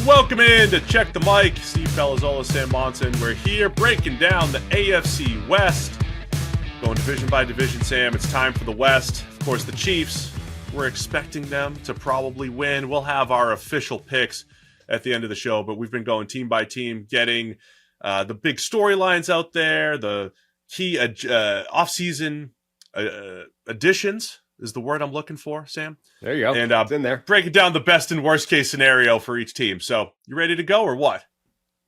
Welcome in to Check the Mic. Steve Palazzolo and Sam Monson. We're here breaking down the AFC West. Going division by division, Sam. It's time for the West. Of course, the Chiefs. We're expecting them to probably win. We'll have our official picks at the end of the show, but we've been going team by team, getting the big storylines out there, the key off-season additions is the word I'm looking for, Sam. There you go. And it's in there. Breaking down the best and worst case scenario for each team. So, you ready to go or what?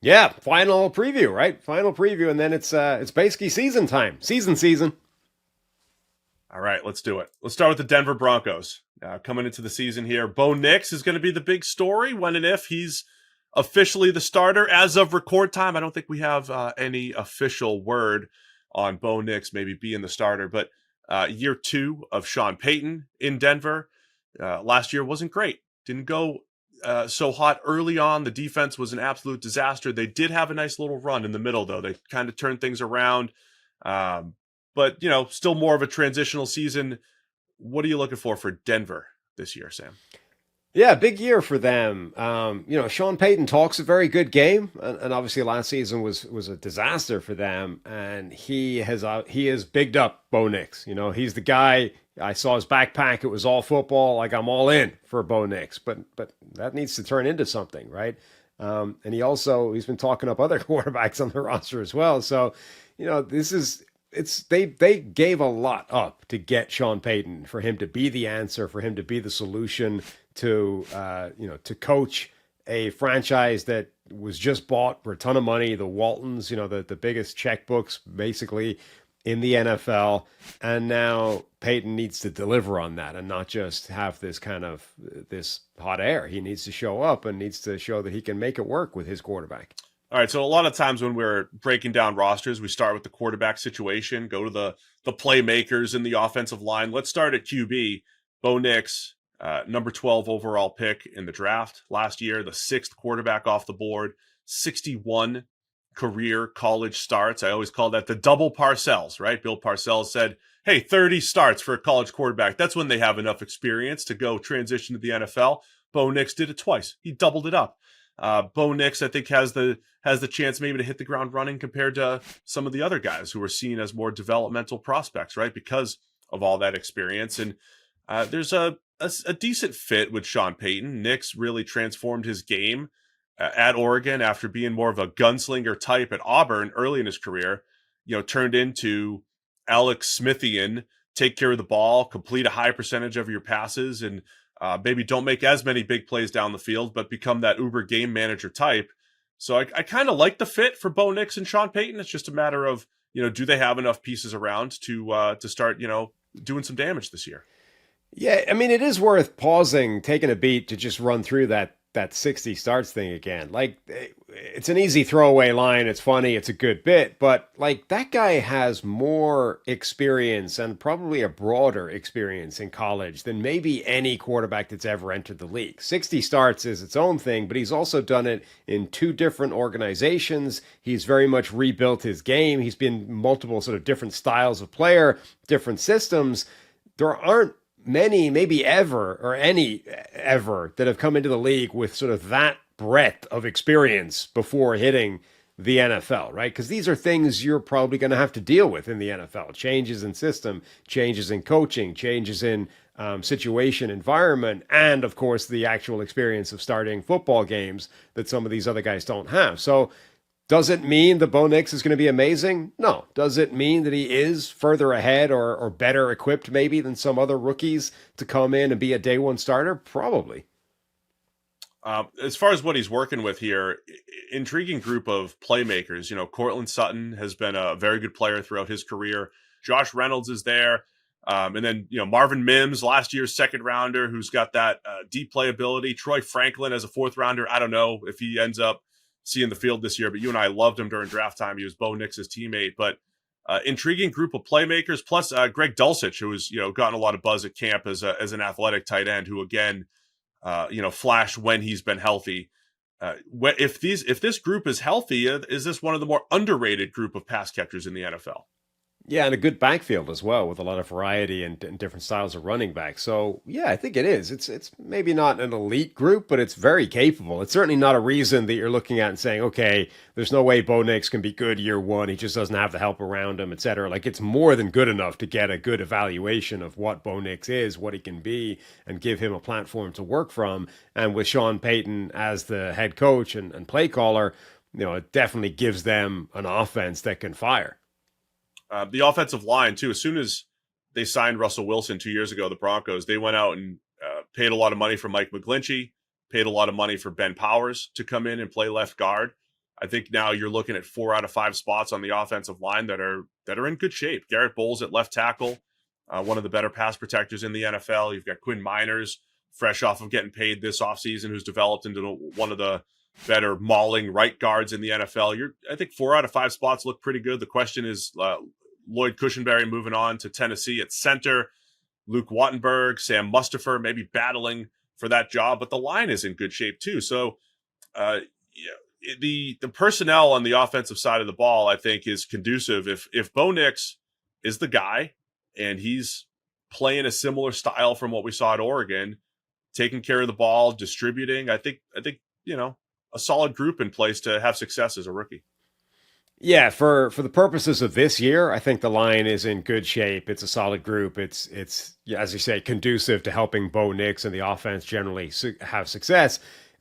Yeah, final preview, right? Final preview, and then it's basically season time. Season. All right, let's do it. Let's start with the Denver Broncos. Coming into the season here, Bo Nix is going to be the big story when and if he's officially the starter. As of record time, I don't think we have any official word on Bo Nix maybe being the starter, but year 2 of Sean Payton in Denver. Last year wasn't great. Didn't go so hot early on. The defense was an absolute disaster. They did have a nice little run in the middle, though. They kind of turned things around. But, still more of a transitional season. What are you looking for Denver this year, Sam? Yeah, big year for them. Sean Payton talks a very good game, and obviously last season was a disaster for them. And he has bigged up Bo Nix. He's the guy. I saw his backpack; it was all football. Like, I'm all in for Bo Nix, but that needs to turn into something, right? And he's been talking up other quarterbacks on the roster as well. So, they gave a lot up to get Sean Payton, for him to be the answer, for him to be the solution to coach a franchise that was just bought for a ton of money. The Waltons, the biggest checkbooks basically in the NFL, and now Payton needs to deliver on that and not just have this hot air. He needs to show up and needs to show that he can make it work with his quarterback. All right, so a lot of times when we're breaking down rosters, we start with the quarterback situation, go to the playmakers in the offensive line. Let's start at QB. Bo Nix, number 12 overall pick in the draft last year, the 6th quarterback off the board, 61 career college starts. I always call that the double Parcells, right? Bill Parcells said, hey, 30 starts for a college quarterback. That's when they have enough experience to go transition to the NFL. Bo Nix did it twice. He doubled it up. Bo Nix, I think, has the chance maybe to hit the ground running compared to some of the other guys who are seen as more developmental prospects, right? Because of all that experience. And there's a decent fit with Sean Payton. Nix really transformed his game at Oregon after being more of a gunslinger type at Auburn early in his career. Turned into Alex Smithian, take care of the ball, complete a high percentage of your passes, and maybe don't make as many big plays down the field, but become that uber game manager type. So I kind of like the fit for Bo Nix and Sean Payton. It's just a matter of, do they have enough pieces around to start, doing some damage this year? Yeah, I mean, it is worth pausing, taking a beat to just run through that 60 starts thing again. Like, it's an easy throwaway line. It's funny. It's a good bit. But, like, that guy has more experience and probably a broader experience in college than maybe any quarterback that's ever entered the league. 60 starts is its own thing, but he's also done it in 2 different organizations. He's very much rebuilt his game. He's been multiple sort of different styles of player, different systems. There aren't many, maybe ever, or any ever, that have come into the league with sort of that breadth of experience before hitting the NFL, right? Because these are things you're probably going to have to deal with in the NFL. Changes in system, changes in coaching, changes in situation, environment, and of course the actual experience of starting football games that some of these other guys don't have. So does it mean that Bo Nix is going to be amazing? No. Does it mean that he is further ahead or better equipped maybe than some other rookies to come in and be a day one starter? Probably. As far as what he's working with here, intriguing group of playmakers. Cortland Sutton has been a very good player throughout his career. Josh Reynolds is there. And then, Marvin Mims, last year's 2nd rounder, who's got that deep playability. Troy Franklin as a 4th rounder. I don't know if he ends up seeing the field this year, but you and I loved him during draft time. He was Bo Nix's teammate, but intriguing group of playmakers, plus Greg Dulcich, who has, gotten a lot of buzz at camp as an athletic tight end who, again, flashed when he's been healthy. If this group is healthy, is this one of the more underrated group of pass catchers in the NFL? Yeah, and a good backfield as well, with a lot of variety and different styles of running back. So yeah, I think it is. It's maybe not an elite group, but it's very capable. It's certainly not a reason that you're looking at and saying, okay, there's no way Bo Nix can be good year one. He just doesn't have the help around him, etc. Like it's more than good enough to get a good evaluation of what Bo Nix is, what he can be, and give him a platform to work from. And with Sean Payton as the head coach and play caller, it definitely gives them an offense that can fire. The offensive line, too, as soon as they signed Russell Wilson 2 years ago, the Broncos, they went out and paid a lot of money for Mike McGlinchey, paid a lot of money for Ben Powers to come in and play left guard. I think now you're looking at 4 out of 5 spots on the offensive line that are in good shape. Garrett Bowles at left tackle, one of the better pass protectors in the NFL. You've got Quinn Miners, fresh off of getting paid this offseason, who's developed into one of the better mauling right guards in the NFL. I think 4 out of 5 spots look pretty good. The question is Lloyd Cushenberry moving on to Tennessee at center, Luke Wattenberg, Sam Mustipher maybe battling for that job, but the line is in good shape too. So the personnel on the offensive side of the ball, I think, is conducive. If Bo Nix is the guy and he's playing a similar style from what we saw at Oregon, taking care of the ball, distributing, I think a solid group in place to have success as a rookie. Yeah, for the purposes of this year, I think the line is in good shape. It's a solid group. It's as you say, conducive to helping Bo Nix and the offense generally have success.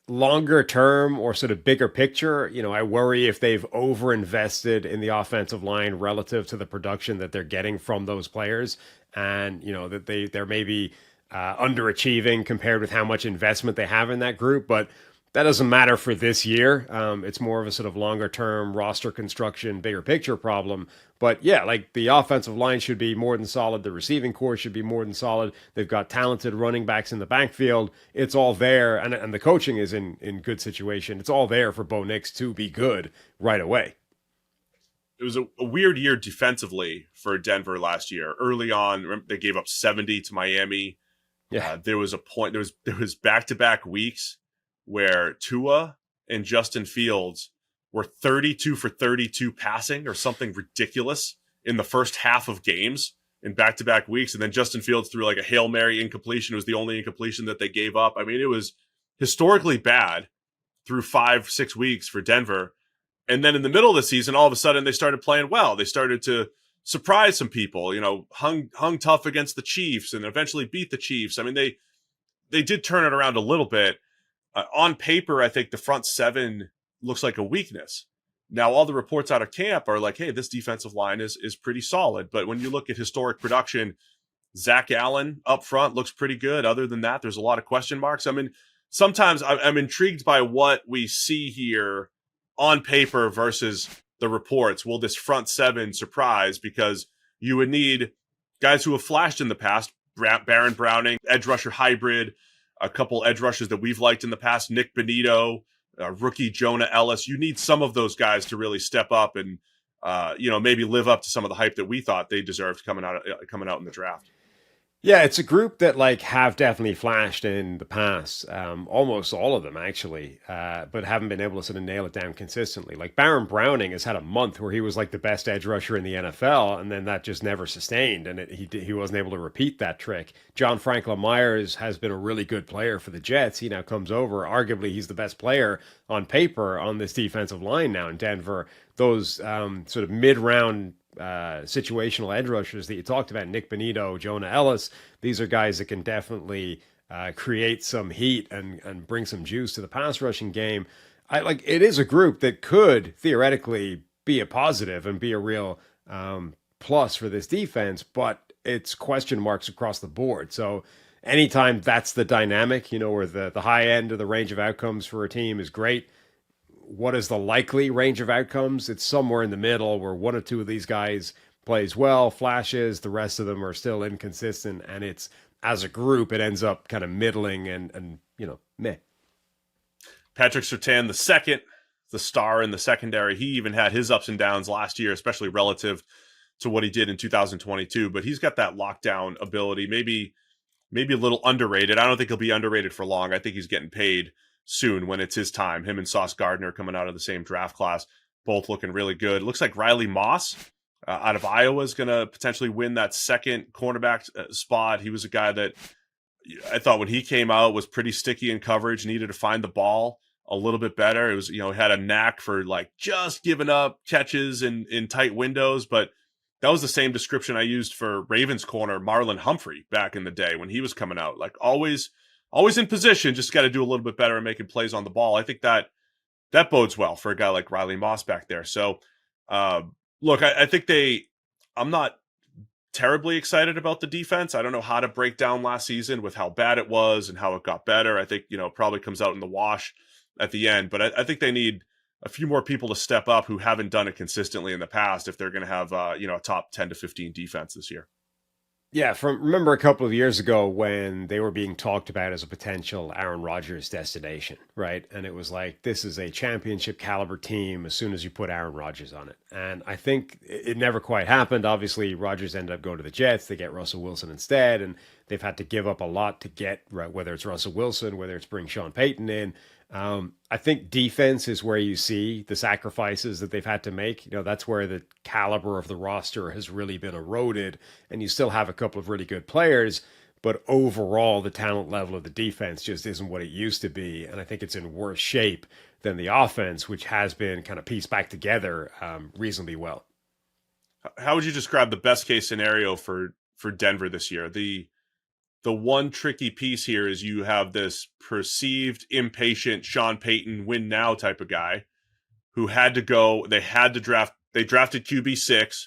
Longer term or sort of bigger picture, I worry if they've overinvested in the offensive line relative to the production that they're getting from those players, and that they're maybe underachieving compared with how much investment they have in that group, but that doesn't matter for this year. It's more of a sort of longer term roster construction, bigger picture problem. But yeah, like the offensive line should be more than solid. The receiving core should be more than solid. They've got talented running backs in the backfield. It's all there. And the coaching is in good situation. It's all there for Bo Nix to be good right away. It was a weird year defensively for Denver last year. Early on, remember, they gave up 70 to Miami. Yeah. There was a point, there was back-to-back weeks where Tua and Justin Fields were 32 for 32 passing or something ridiculous in the first half of games in back-to-back weeks. And then Justin Fields threw like a Hail Mary incompletion. It was the only incompletion that they gave up. I mean, it was historically bad through 5-6 weeks for Denver. And then in the middle of the season, all of a sudden they started playing well. They started to surprise some people, hung tough against the Chiefs and eventually beat the Chiefs. I mean, they did turn it around a little bit. On paper, I think the front seven looks like a weakness. Now, all the reports out of camp are like, hey, this defensive line is pretty solid. But when you look at historic production, Zach Allen up front looks pretty good. Other than that, there's a lot of question marks. I mean, sometimes I'm intrigued by what we see here on paper versus the reports. Will this front seven surprise? Because you would need guys who have flashed in the past, Baron Browning, edge rusher hybrid, a couple edge rushers that we've liked in the past, Nick Benito, rookie Jonah Ellis. You need some of those guys to really step up and maybe live up to some of the hype that we thought they deserved coming out in the draft. Yeah, it's a group that have definitely flashed in the past, almost all of them actually, but haven't been able to sort of nail it down consistently. Like Baron Browning has had a month where he was like the best edge rusher in the NFL, and then that just never sustained, and he wasn't able to repeat that trick. John Franklin Myers has been a really good player for the Jets. He now comes over. Arguably, he's the best player on paper on this defensive line now in Denver. Those sort of mid-round situational edge rushers that you talked about, Nick Benito, Jonah Ellis, these are guys that can definitely create some heat and bring some juice to the pass rushing game. It is a group that could theoretically be a positive and be a real plus for this defense, but it's question marks across the board. So anytime that's the dynamic, where the high end of the range of outcomes for a team is great, what is the likely range of outcomes? It's somewhere in the middle where one or two of these guys plays well, flashes, the rest of them are still inconsistent, and it's, as a group, it ends up kind of middling and meh. Patrick Surtain the second, the star in the secondary. He even had his ups and downs last year, especially relative to what he did in 2022, but he's got that lockdown ability, maybe a little underrated. I don't think he'll be underrated for long. I think he's getting paid soon when it's his time. Him and Sauce Gardner coming out of the same draft class, both looking really good. Looks like Riley Moss out of Iowa is going to potentially win that second cornerback spot. He was a guy that I thought when he came out was pretty sticky in coverage, needed to find the ball a little bit better. It was, had a knack for like just giving up catches in tight windows, but that was the same description I used for Ravens corner Marlon Humphrey back in the day when he was coming out. Like always in position, just got to do a little bit better at making plays on the ball. I think that bodes well for a guy like Riley Moss back there. So, look, I think I'm not terribly excited about the defense. I don't know how to break down last season with how bad it was and how it got better. I think, it probably comes out in the wash at the end, but I think they need a few more people to step up who haven't done it consistently in the past if they're going to have, a top 10 to 15 defense this year. Yeah, remember a couple of years ago when they were being talked about as a potential Aaron Rodgers destination, right? And it was like, this is a championship caliber team as soon as you put Aaron Rodgers on it. And I think it never quite happened. Obviously, Rodgers ended up going to the Jets. They get Russell Wilson instead, and they've had to give up a lot to get, right, whether it's Russell Wilson, whether it's bring Sean Payton in. I think defense is where you see the sacrifices that they've had to make. That's where the caliber of the roster has really been eroded, and you still have a couple of really good players, but overall the talent level of the defense just isn't what it used to be, and I think it's in worse shape than the offense, which has been kind of pieced back together reasonably well. How would you describe the best case scenario for Denver this year? The one tricky piece here is you have this perceived impatient Sean Payton win now type of guy who had to go. They drafted QB6.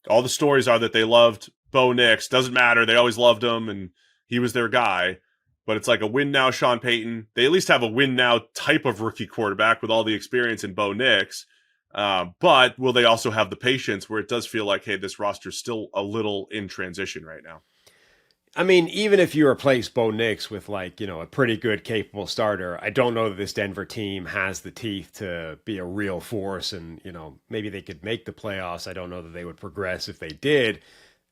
All the stories are that they loved Bo Nix. Doesn't matter. They always loved him and he was their guy. But it's like a win now Sean Payton. They at least have a win now type of rookie quarterback with all the experience in Bo Nix. But will they also have the patience where it does feel like, hey, this roster's still a little in transition right now? I mean, even if you replace Bo Nix with a pretty good, capable starter, I don't know that this Denver team has the teeth to be a real force. And, maybe they could make the playoffs. I don't know that they would progress if they did.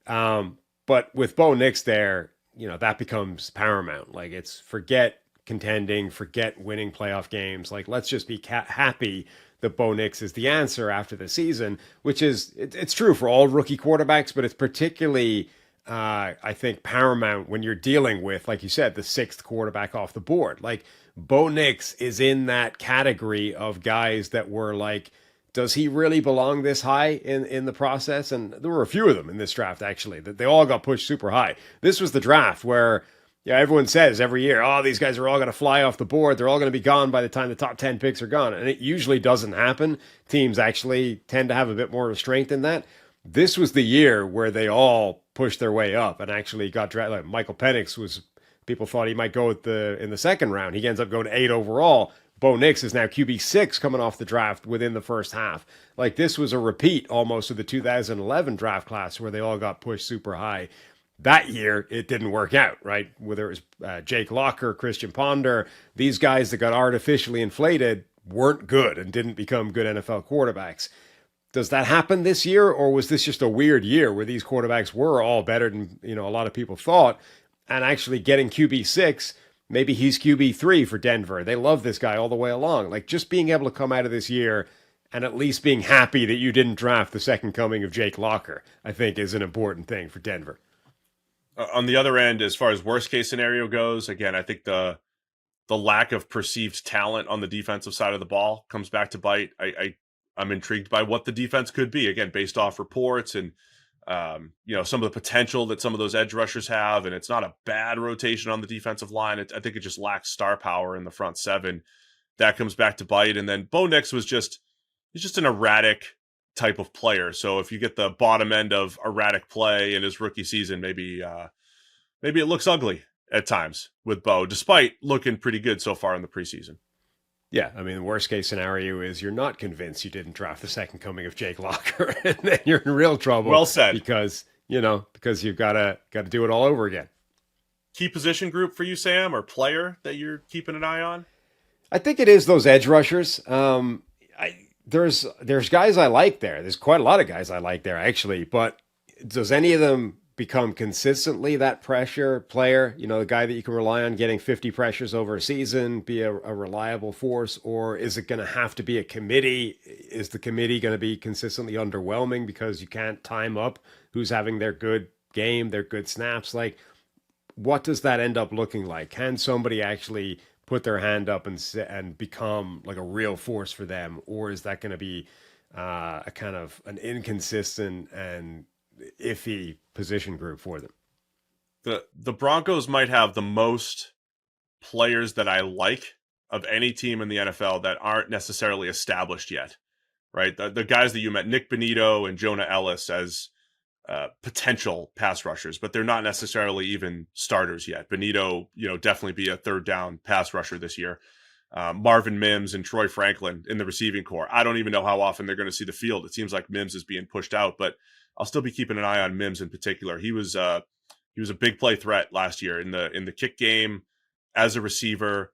But with Bo Nix there, that becomes paramount. Like, it's forget contending, forget winning playoff games. Like, let's just be happy that Bo Nix is the answer after the season, which is, it's true for all rookie quarterbacks, but it's particularly I think paramount when you're dealing with, like you said, the sixth quarterback off the board. Like, Bo Nix is in that category of guys that were like, does he really belong this high in the process? And there were a few of them in this draft, actually, that they all got pushed super high. This was the draft where everyone says every year, oh, these guys are all going to fly off the board. They're all going to be gone by the time the top 10 picks are gone. And it usually doesn't happen. Teams actually tend to have a bit more restraint in that. This was the year where they all pushed their way up and actually got drafted. Like Michael Penix people thought he might go in the second round. He ends up going to 8 overall. Bo Nix is now QB6 coming off the draft within the first half. Like, this was a repeat almost of the 2011 draft class where they all got pushed super high. That year, it didn't work out, right? Whether it was Jake Locker, Christian Ponder, these guys that got artificially inflated weren't good and didn't become good NFL quarterbacks. Does that happen this year, or was this just a weird year where these quarterbacks were all better than a lot of people thought, and actually getting QB6, maybe he's QB3 for Denver. They love this guy all the way along. Like, just being able to come out of this year and at least being happy that you didn't draft the second coming of Jake Locker, I think is an important thing for Denver. On the other end, as far as worst case scenario goes, again, I think the lack of perceived talent on the defensive side of the ball comes back to bite. I'm intrigued by what the defense could be, again, based off reports and, some of the potential that some of those edge rushers have. And it's not a bad rotation on the defensive line. I think it just lacks star power in the front seven. That comes back to bite. And then Bo Nix he's just an erratic type of player. So if you get the bottom end of erratic play in his rookie season, maybe it looks ugly at times with Bo, despite looking pretty good so far in the preseason. Yeah, I mean, the worst case scenario is you're not convinced you didn't draft the second coming of Jake Locker, and then you're in real trouble. Well said. Because you've got to do it all over again. Key position group for you, Sam, or player that you're keeping an eye on? I think it is those edge rushers. There's guys I like there. There's quite a lot of guys I like there, actually. But does any of them become consistently that pressure player, the guy that you can rely on getting 50 pressures over a season, be a reliable force, or is it going to have to be a committee? Is the committee going to be consistently underwhelming because you can't time up who's having their good game, their good snaps? Like, what does that end up looking like? Can somebody actually put their hand up and become like a real force for them, or is that going to be a kind of an inconsistent and iffy position group for them? The Broncos might have the most players that I like of any team in the NFL that aren't necessarily established yet, right? The guys that you met, Nick Bonito and Jonah Ellis, as potential pass rushers, but they're not necessarily even starters yet. Bonito, definitely be a third down pass rusher this year. Marvin Mims and Troy Franklin in the receiving core. I don't even know how often they're going to see the field. It seems like Mims is being pushed out, but I'll still be keeping an eye on Mims in particular. He was a big play threat last year in the kick game as a receiver.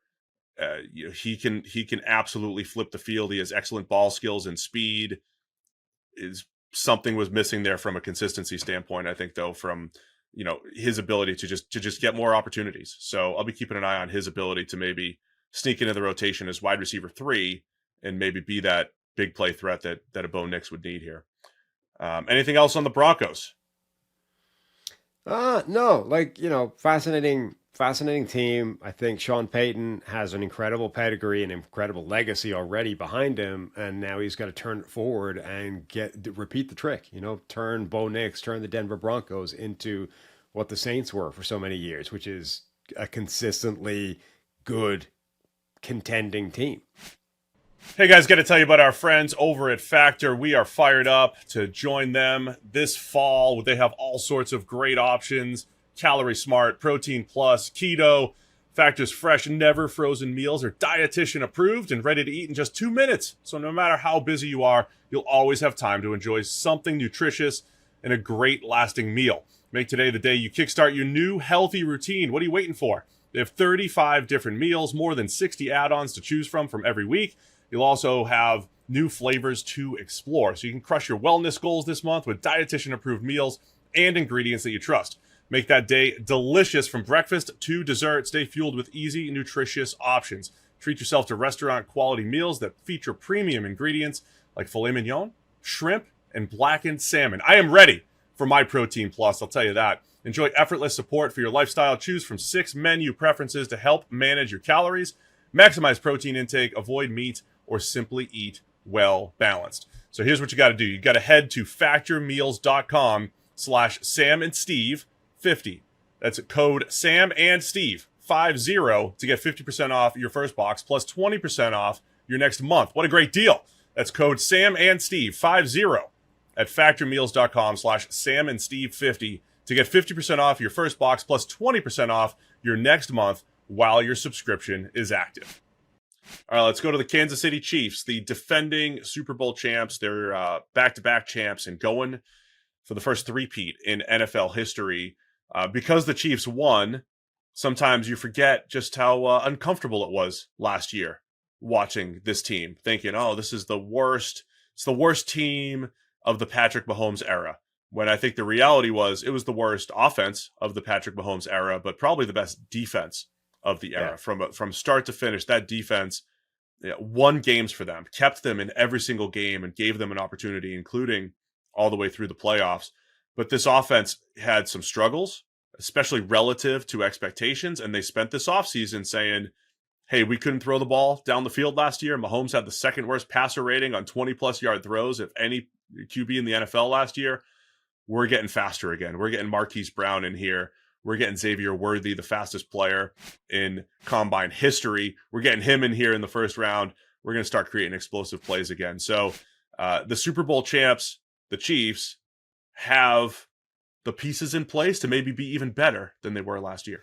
He can absolutely flip the field. He has excellent ball skills and speed. Something was missing there from a consistency standpoint, I think, though, from his ability to just get more opportunities. So I'll be keeping an eye on his ability to maybe sneak into the rotation as wide receiver 3 and maybe be that big play threat that a Bo Nix would need here. Anything else on the Broncos? No, fascinating team. I think Sean Payton has an incredible pedigree and incredible legacy already behind him, and now he's got to turn it forward and repeat the trick. Turn Bo Nix, turn the Denver Broncos into what the Saints were for so many years, which is a consistently good contending team. Hey guys, got to tell you about our friends over at Factor. We are fired up to join them this fall. They have all sorts of great options: Calorie Smart, Protein Plus, Keto. Factor's fresh, never frozen meals are dietitian approved and ready to eat in just 2 minutes. So no matter how busy you are, you'll always have time to enjoy something nutritious and a great lasting meal. Make today the day you kickstart your new healthy routine. What are you waiting for? They have 35 different meals, more than 60 add-ons to choose from every week. You'll also have new flavors to explore, so you can crush your wellness goals this month with dietitian-approved meals and ingredients that you trust. Make that day delicious from breakfast to dessert. Stay fueled with easy, nutritious options. Treat yourself to restaurant-quality meals that feature premium ingredients like filet mignon, shrimp, and blackened salmon. I am ready for my Protein Plus, I'll tell you that. Enjoy effortless support for your lifestyle. Choose from 6 menu preferences to help manage your calories, maximize protein intake, avoid meat, or simply eat well balanced. So here's what you got to do. You got to head to factormeals.com/SamandSteve50. That's a code SamandSteve50 to get 50% off your first box plus 20% off your next month. What a great deal. That's code SamandSteve50 at factormeals.com/SamandSteve50 to get 50% off your first box plus 20% off your next month while your subscription is active. All right, let's go to the Kansas City Chiefs, the defending Super Bowl champs. They're back-to-back champs and going for the first three-peat in NFL history. Because the Chiefs won, sometimes you forget just how uncomfortable it was last year watching this team, thinking, oh, this is the worst. It's the worst team of the Patrick Mahomes era. When I think the reality was it was the worst offense of the Patrick Mahomes era, but probably the best defense of the era. Yeah. From start to finish, that defense won games for them, kept them in every single game, and gave them an opportunity, including all the way through the playoffs. But this offense had some struggles, especially relative to expectations, and they spent this offseason saying, hey, we couldn't throw the ball down the field last year. Mahomes had the second worst passer rating on 20-plus yard throws of any QB in the NFL last year. We're getting faster again. We're getting Marquise Brown in here. We're getting Xavier Worthy, the fastest player in combine history. We're getting him in here in the first round. We're going to start creating explosive plays again. So the Super Bowl champs, the Chiefs, have the pieces in place to maybe be even better than they were last year.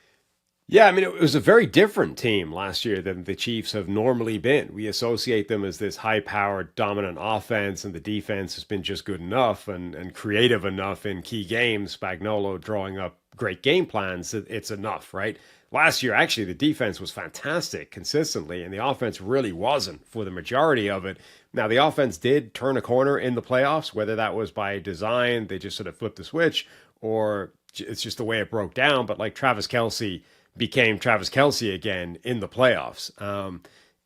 Yeah, I mean, it was a very different team last year than the Chiefs have normally been. We associate them as this high-powered, dominant offense, and the defense has been just good enough and creative enough in key games. Spagnuolo drawing up great game plans, it's enough, right? Last year, actually, the defense was fantastic consistently, and the offense really wasn't for the majority of it. Now, the offense did turn a corner in the playoffs, whether that was by design, they just sort of flipped the switch, or it's just the way it broke down. But like Travis Kelce became Travis Kelce again in the playoffs.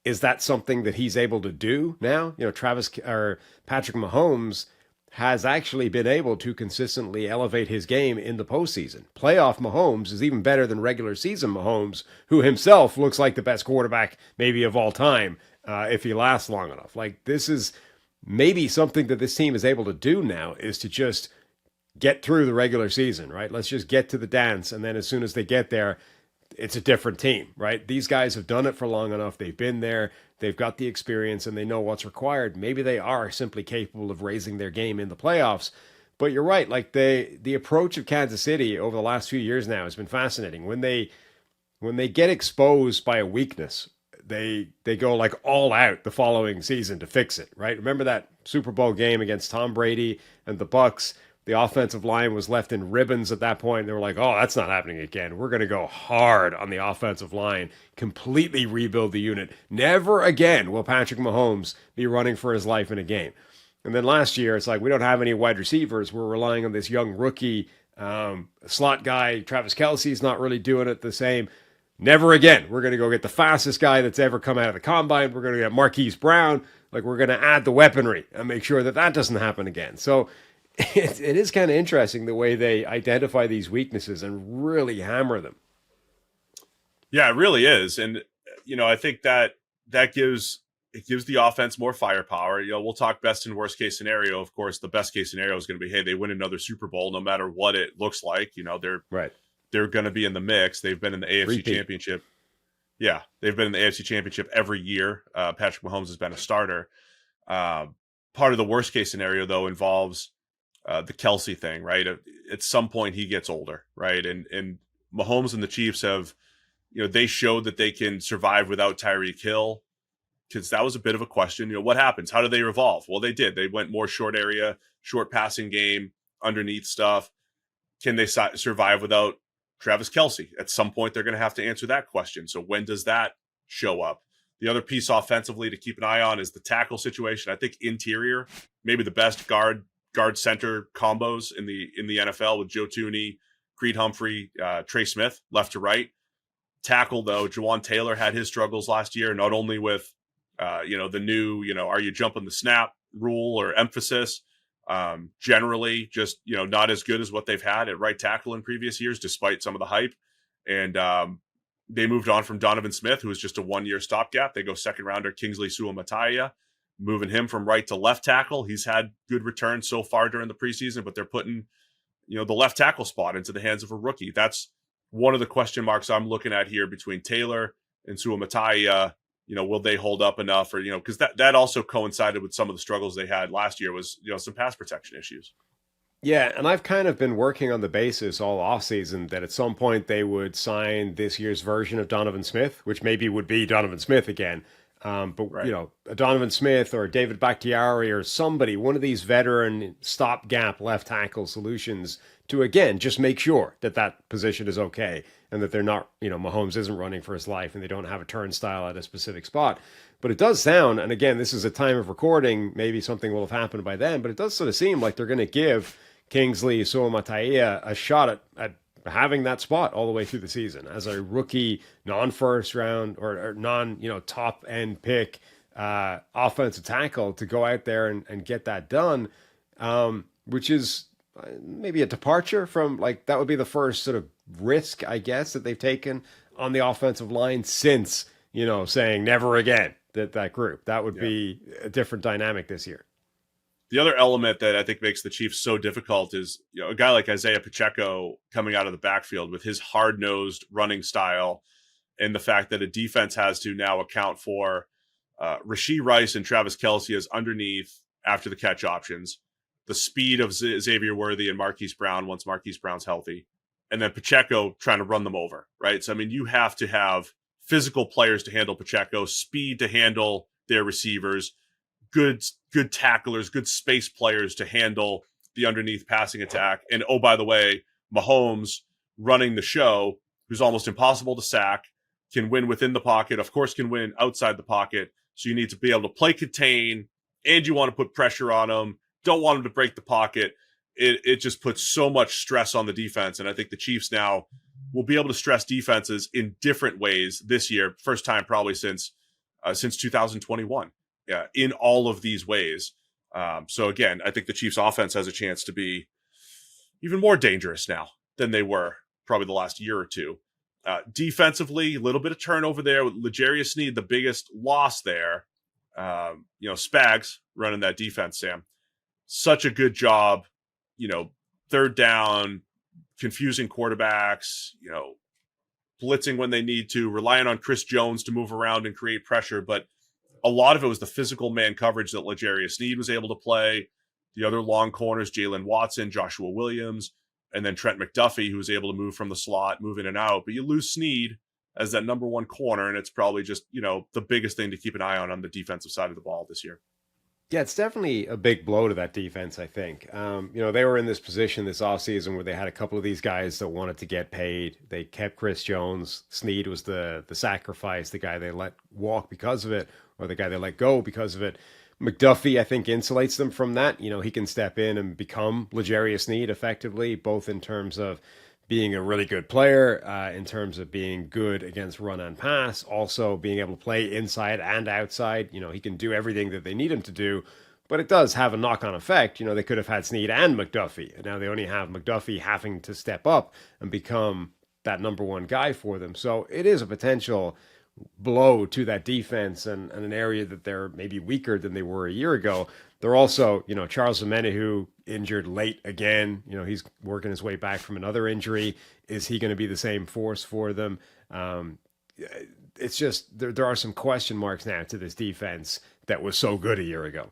Is that something that he's able to do now? Travis or Patrick Mahomes has actually been able to consistently elevate his game in the postseason. Playoff Mahomes is even better than regular season Mahomes, who himself looks like the best quarterback maybe of all time if he lasts long enough. Like, this is maybe something that this team is able to do now, is to just get through the regular season, right? Let's just get to the dance, and then as soon as they get there, it's a different team, right? These guys have done it for long enough. They've been there. They've got the experience, and they know what's required. Maybe they are simply capable of raising their game in the playoffs. But you're right. Like, the approach of Kansas City over the last few years now has been fascinating. When they get exposed by a weakness, they go like all out the following season to fix it, right? Remember that Super Bowl game against Tom Brady and the Bucks? The offensive line was left in ribbons at that point. They were like, oh, that's not happening again. We're going to go hard on the offensive line, completely rebuild the unit. Never again will Patrick Mahomes be running for his life in a game. And then last year, it's like, we don't have any wide receivers. We're relying on this young rookie slot guy. Travis Kelce's not really doing it the same. Never again. We're going to go get the fastest guy that's ever come out of the combine. We're going to get Marquise Brown. Like, we're going to add the weaponry and make sure that that doesn't happen again. So it is kind of interesting the way they identify these weaknesses and really hammer them. Yeah, it really is. And, I think that gives the offense more firepower. We'll talk best and worst case scenario. Of course, the best case scenario is going to be, hey, they win another Super Bowl, no matter what it looks like. They're going to be in the mix. They've been in the AFC Championship. Yeah, they've been in the AFC Championship every year. Patrick Mahomes has been a starter. Part of the worst case scenario, though, involves the Kelce thing, right? At some point, he gets older, right? And Mahomes and the Chiefs have, they showed that they can survive without Tyreek Hill, because that was a bit of a question. What happens? How do they evolve? Well, they did. They went more short area, short passing game, underneath stuff. Can they survive without Travis Kelce? At some point, they're going to have to answer that question. So when does that show up? The other piece offensively to keep an eye on is the tackle situation. I think interior, maybe the best guard center combos in the NFL, with Joe Thuney, Creed Humphrey, Trey Smith, left to right. Tackle, though, Jawan Taylor had his struggles last year, not only with the new, are you jumping the snap rule or emphasis, generally just, not as good as what they've had at right tackle in previous years, despite some of the hype. And they moved on from Donovan Smith, who was just a one-year stopgap. They go second rounder Kingsley Suamataia, moving him from right to left tackle. He's had good returns so far during the preseason, but they're putting, the left tackle spot into the hands of a rookie. That's one of the question marks I'm looking at here between Taylor and Suamataia. Will they hold up enough? Or, because that also coincided with some of the struggles they had last year, was, some pass protection issues. Yeah, and I've kind of been working on the basis all offseason that at some point they would sign this year's version of Donovan Smith, which maybe would be Donovan Smith again. But, right. A Donovan Smith or David Bakhtiari or somebody, one of these veteran stopgap left tackle solutions to, again, just make sure that that position is okay and that they're not, Mahomes isn't running for his life and they don't have a turnstile at a specific spot. But it does sound, and again, this is a time of recording, maybe something will have happened by then, but it does sort of seem like they're going to give Kingsley Suamataia a shot at having that spot all the way through the season as a rookie, non-first round or non, top end pick offensive tackle to go out there and get that done, which is maybe a departure from, like, that would be the first sort of risk, I guess, that they've taken on the offensive line since, saying never again that group. That would be a different dynamic this year. The other element that I think makes the Chiefs so difficult is, a guy like Isaiah Pacheco coming out of the backfield with his hard-nosed running style, and the fact that a defense has to now account for Rashee Rice and Travis Kelce as underneath after the catch options, the speed of Xavier Worthy and Marquise Brown once Marquise Brown's healthy, and then Pacheco trying to run them over, right? So, you have to have physical players to handle Pacheco, speed to handle their receivers, good tacklers, good space players to handle the underneath passing attack. And, oh, by the way, Mahomes running the show, who's almost impossible to sack, can win within the pocket, of course can win outside the pocket. So you need to be able to play contain, and you want to put pressure on him, don't want him to break the pocket. it just puts so much stress on the defense. And I think the Chiefs now will be able to stress defenses in different ways this year. First time probably since 2021. Yeah, in all of these ways. So again, I think the Chiefs offense has a chance to be even more dangerous now than they were probably the last year or two. Defensively, a little bit of turnover there with L'Jarius Sneed, the biggest loss there. Spags running that defense, Sam. Such a good job, third down, confusing quarterbacks, blitzing when they need to, relying on Chris Jones to move around and create pressure. But a lot of it was the physical man coverage that L'Jarius Sneed was able to play. The other long corners, Jalen Watson, Joshua Williams, and then Trent McDuffie, who was able to move from the slot, move in and out. But you lose Sneed as that number one corner, and it's probably just, the biggest thing to keep an eye on the defensive side of the ball this year. Yeah, it's definitely a big blow to that defense, I think. They were in this position this offseason where they had a couple of these guys that wanted to get paid. They kept Chris Jones. Sneed was the sacrifice, the guy they let walk because of it, or the guy they let go because of it. McDuffie, I think, insulates them from that. He can step in and become L'Jarius Sneed effectively, both in terms of being a really good player, in terms of being good against run and pass, also being able to play inside and outside. He can do everything that they need him to do, but it does have a knock-on effect. They could have had Sneed and McDuffie, and now they only have McDuffie having to step up and become that number one guy for them. So it is a potential blow to that defense and an area that they're maybe weaker than they were a year ago. They're also, Charles Omenihu injured late again. He's working his way back from another injury. Is he going to be the same force for them? It's just there are some question marks now to this defense that was so good a year ago.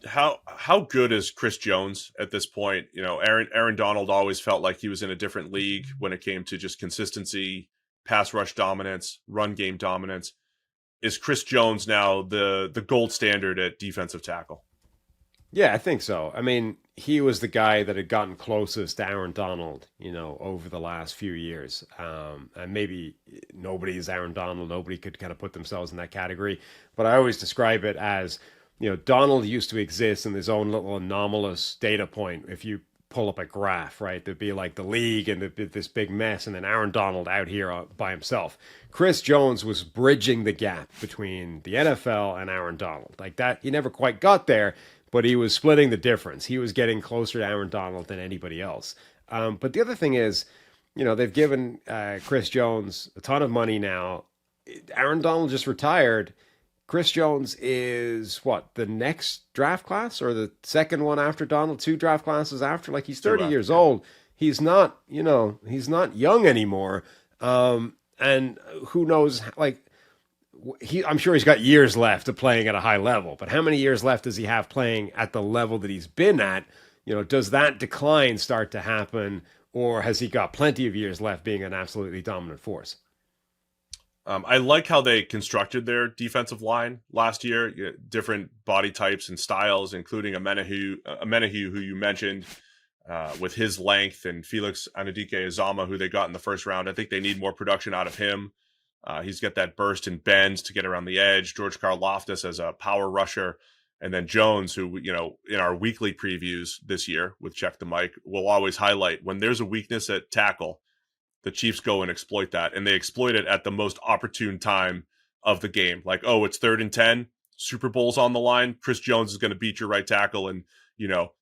How good is Chris Jones at this point? Aaron Donald always felt like he was in a different league when it came to just consistency, pass rush dominance, run game dominance. Is Chris Jones now the gold standard at defensive tackle? Yeah, I think so. I mean, he was the guy that had gotten closest to Aaron Donald, over the last few years. And maybe nobody is Aaron Donald. Nobody could kind of put themselves in that category. But I always describe it as, Donald used to exist in his own little anomalous data point. If you pull up a graph, right, there'd be like the league and there'd be this big mess, and then Aaron Donald out here by himself. Chris Jones was bridging the gap between the NFL and Aaron Donald. Like that, he never quite got there, but he was splitting the difference. He was getting closer to Aaron Donald than anybody else. But the other thing is, they've given Chris Jones a ton of money now. Aaron Donald just retired. Chris Jones is the next draft class or the second one after Donald, 2 draft classes after? Like he's 30 years old. He's not, he's not young anymore. And who knows, I'm sure he's got years left of playing at a high level, but how many years left does he have playing at the level that he's been at? Does that decline start to happen, or has he got plenty of years left being an absolutely dominant force? I like how they constructed their defensive line last year, different body types and styles, including Omenihu, who you mentioned, with his length, and Felix Anudike-Uzomah, who they got in the first round. I think they need more production out of him. He's got that burst and bend to get around the edge. George Karlaftis as a power rusher. And then Jones, who, in our weekly previews this year with Check the Mic, will always highlight when there's a weakness at tackle, the Chiefs go and exploit that. And they exploit it at the most opportune time of the game. Like, it's 3rd and 10, Super Bowl's on the line. Chris Jones is going to beat your right tackle and,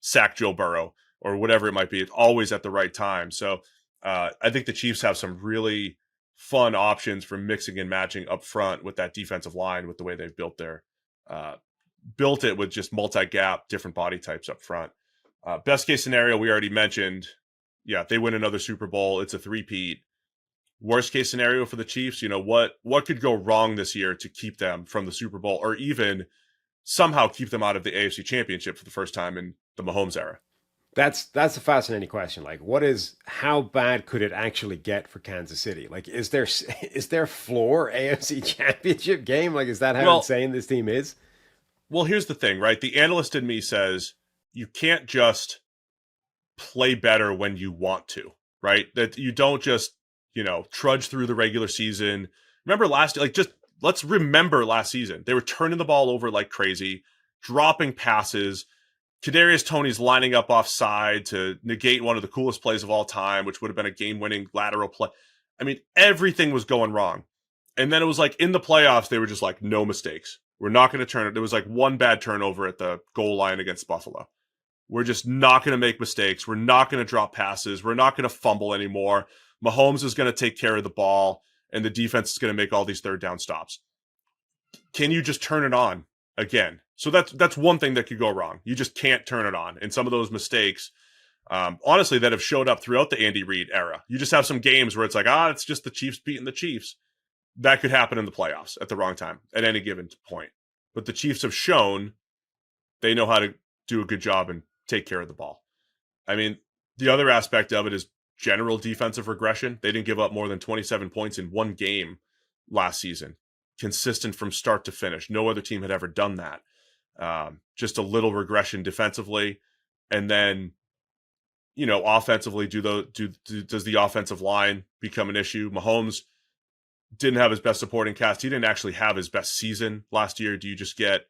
sack Joe Burrow or whatever it might be. It's always at the right time. So I think the Chiefs have some really fun options for mixing and matching up front with that defensive line, with the way they've built it with just multi-gap, different body types up front. Best case scenario, we already mentioned. Yeah, they win another Super Bowl. It's a three-peat. Worst case scenario for the Chiefs, what could go wrong this year to keep them from the Super Bowl, or even somehow keep them out of the AFC Championship for the first time in the Mahomes era? That's a fascinating question. Like, how bad could it actually get for Kansas City? Like, is there floor AFC Championship game? Like, is that how insane this team is? Well, here's the thing, right? The analyst in me says you can't just play better when you want to, right? That you don't just, trudge through the regular season. Remember let's remember last season. They were turning the ball over like crazy, dropping passes, Kadarius Toney's lining up offside to negate one of the coolest plays of all time, which would have been a game-winning lateral play. I mean, everything was going wrong. And then it was like in the playoffs, they were just like, no mistakes. We're not going to turn it. There was like one bad turnover at the goal line against Buffalo. We're just not going to make mistakes. We're not going to drop passes. We're not going to fumble anymore. Mahomes is going to take care of the ball, and the defense is going to make all these third down stops. Can you just turn it on again? So that's one thing that could go wrong. You just can't turn it on. And some of those mistakes, honestly, that have showed up throughout the Andy Reid era. You just have some games where it's like, it's just the Chiefs beating the Chiefs. That could happen in the playoffs at the wrong time at any given point. But the Chiefs have shown they know how to do a good job and take care of the ball. I mean, the other aspect of it is general defensive regression. They didn't give up more than 27 points in one game last season. Consistent from start to finish. No other team had ever done that. Just a little regression defensively. And then, offensively, does the offensive line become an issue? Mahomes didn't have his best supporting cast. He didn't actually have his best season last year. Do you just get,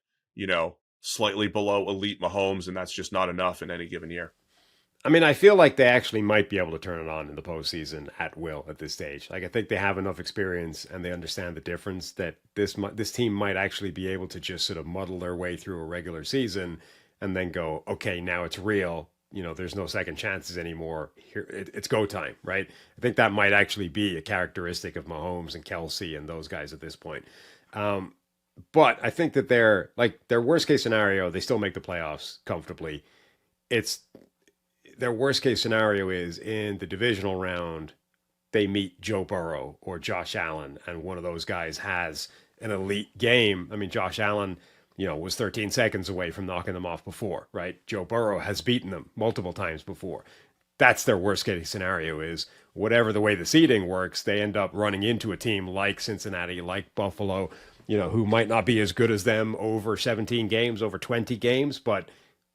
slightly below elite Mahomes, and that's just not enough in any given year? I mean, I feel like they actually might be able to turn it on in the postseason at will at this stage. Like, I think they have enough experience and they understand the difference that this team might actually be able to just sort of muddle their way through a regular season and then go, okay, now it's real. There's no second chances anymore. Here, it's go time, right? I think that might actually be a characteristic of Mahomes and Kelsey and those guys at this point. But I think that their worst case scenario, they still make the playoffs comfortably. Their worst case scenario is in the divisional round, they meet Joe Burrow or Josh Allen, and one of those guys has an elite game. I mean, Josh Allen, was 13 seconds away from knocking them off before, right? Joe Burrow has beaten them multiple times before. That's their worst case scenario is whatever the way the seeding works, they end up running into a team like Cincinnati, like Buffalo, who might not be as good as them over 17 games, over 20 games, but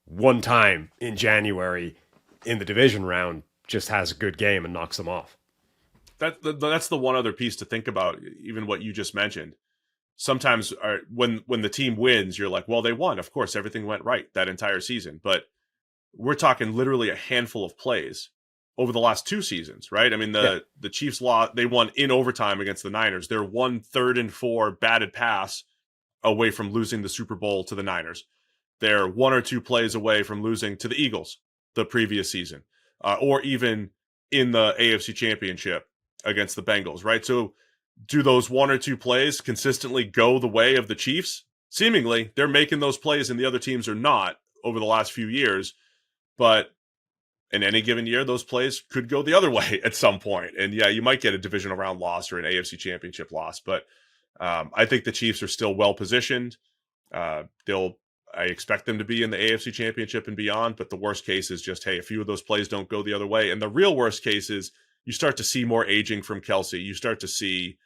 one time in January in the division round just has a good game and knocks them off. That's the one other piece to think about, even what you just mentioned. Sometimes when the team wins, you're like, well, they won. Of course, everything went right that entire season. But we're talking literally a handful of plays over the last two seasons, right? I mean, the Chiefs they won in overtime against the Niners. They're 1 3rd and 4 batted pass away from losing the Super Bowl to the Niners. They're 1 or 2 plays away from losing to the Eagles the previous season, or even in the AFC Championship against the Bengals, right? So do those 1 or 2 plays consistently go the way of the Chiefs? Seemingly, they're making those plays and the other teams are not over the last few years. But in any given year, those plays could go the other way at some point. And yeah, you might get a divisional round loss or an AFC Championship loss. But I think the Chiefs are still well positioned. I expect them to be in the AFC Championship and beyond, but the worst case is just, hey, a few of those plays don't go the other way. And the real worst case is you start to see more aging from Kelsey. You start to see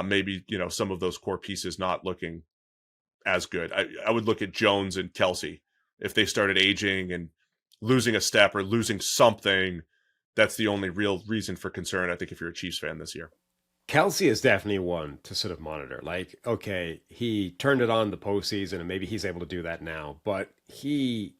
maybe, some of those core pieces not looking as good. I would look at Jones and Kelsey. If they started aging and losing a step or losing something, that's the only real reason for concern, I think, if you're a Chiefs fan this year. Kelsey is definitely one to sort of monitor. Like, okay, he turned it on the postseason, and maybe he's able to do that now. But he's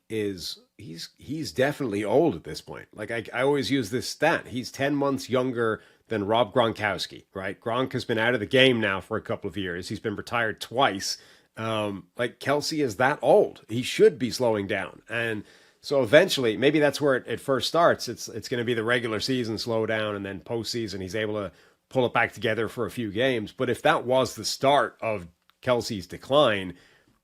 definitely old at this point. Like, I always use this stat: he's 10 months younger than Rob Gronkowski. Right? Gronk has been out of the game now for a couple of years. He's been retired twice. Like, Kelsey is that old. He should be slowing down, and so eventually, maybe that's where it first starts. It's going to be the regular season slow down, and then postseason he's able to pull it back together for a few games. But if that was the start of Kelsey's decline,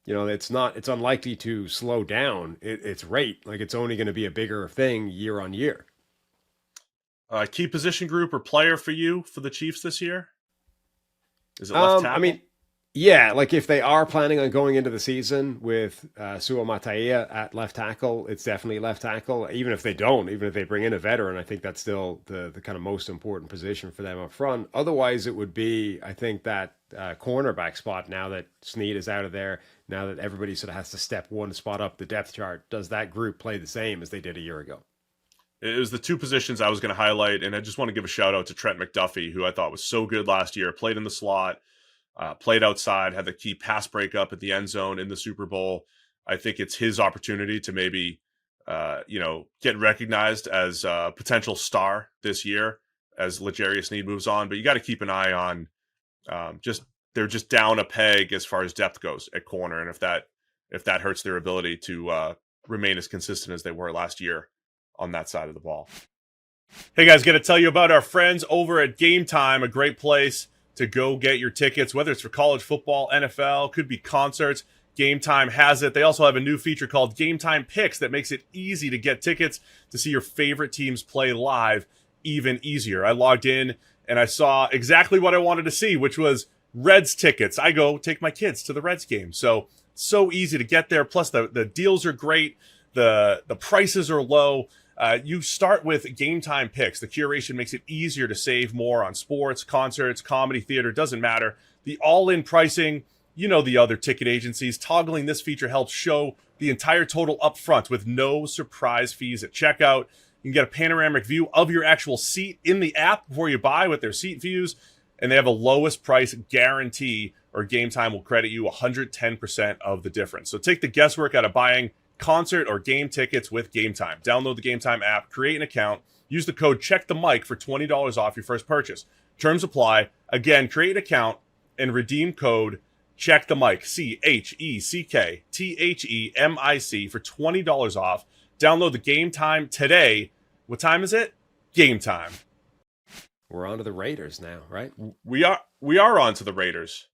it's unlikely to slow down its rate. Like, it's only going to be a bigger thing year on year. Key position group or player for you for the Chiefs this year? Is it left tackle? I mean, yeah, like if they are planning on going into the season with Sua Mataia at left tackle, it's definitely left tackle. Even if they don't, even if they bring in a veteran, I think that's still the kind of most important position for them up front. Otherwise, it would be, I think, that cornerback spot now that Snead is out of there, now that everybody sort of has to step one spot up the depth chart. Does that group play the same as they did a year ago? It was the two positions I was going to highlight, and I just want to give a shout out to Trent McDuffie, who I thought was so good last year, played in the slot, played outside, had the key pass breakup at the end zone in the Super Bowl. I think it's his opportunity to maybe get recognized as a potential star this year as L'Jarius Sneed moves on. But you got to keep an eye on they're just down a peg as far as depth goes at corner, and if that hurts their ability to remain as consistent as they were last year on that side of the ball. Hey guys, got to tell you about our friends over at Gametime, a great place to go get your tickets, whether it's for college football, NFL, could be concerts. Gametime has it. They also have a new feature called Gametime Picks that makes it easy to get tickets to see your favorite teams play live even easier. I logged in and I saw exactly what I wanted to see, which was Reds tickets. I go take my kids to the Reds game. So easy to get there. Plus the deals are great. The prices are low. You start with Gametime Picks. The curation makes it easier to save more on sports, concerts, comedy, theater, doesn't matter. The all-in pricing, the other ticket agencies. Toggling this feature helps show the entire total up front with no surprise fees at checkout. You can get a panoramic view of your actual seat in the app before you buy with their seat views. And they have a lowest price guarantee, or Gametime will credit you 110% of the difference. So take the guesswork out of buying concert or game tickets with Gametime. Download the Gametime app, create an account, use the code CHECKTHEMIC for $20 off your first purchase. Terms apply. Again, create an account and redeem code CHECKTHEMIC, CHECKTHEMIC for $20 off. Download the Gametime today. What time is it? Gametime. We're on to the Raiders now, right? We are on to the Raiders.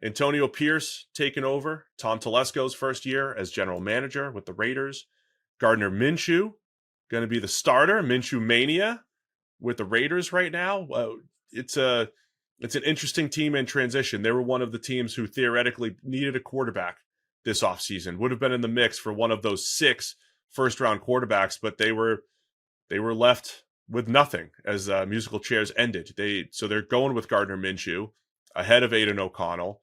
Antonio Pierce taking over Tom Telesco's first year as general manager with the Raiders. Gardner Minshew going to be the starter. Minshew mania with the Raiders right now. It's an interesting team in transition. They were one of the teams who theoretically needed a quarterback this offseason. Would have been in the mix for one of those 6 first-round quarterbacks, but they were left with nothing as musical chairs ended. They're going with Gardner Minshew ahead of Aiden O'Connell.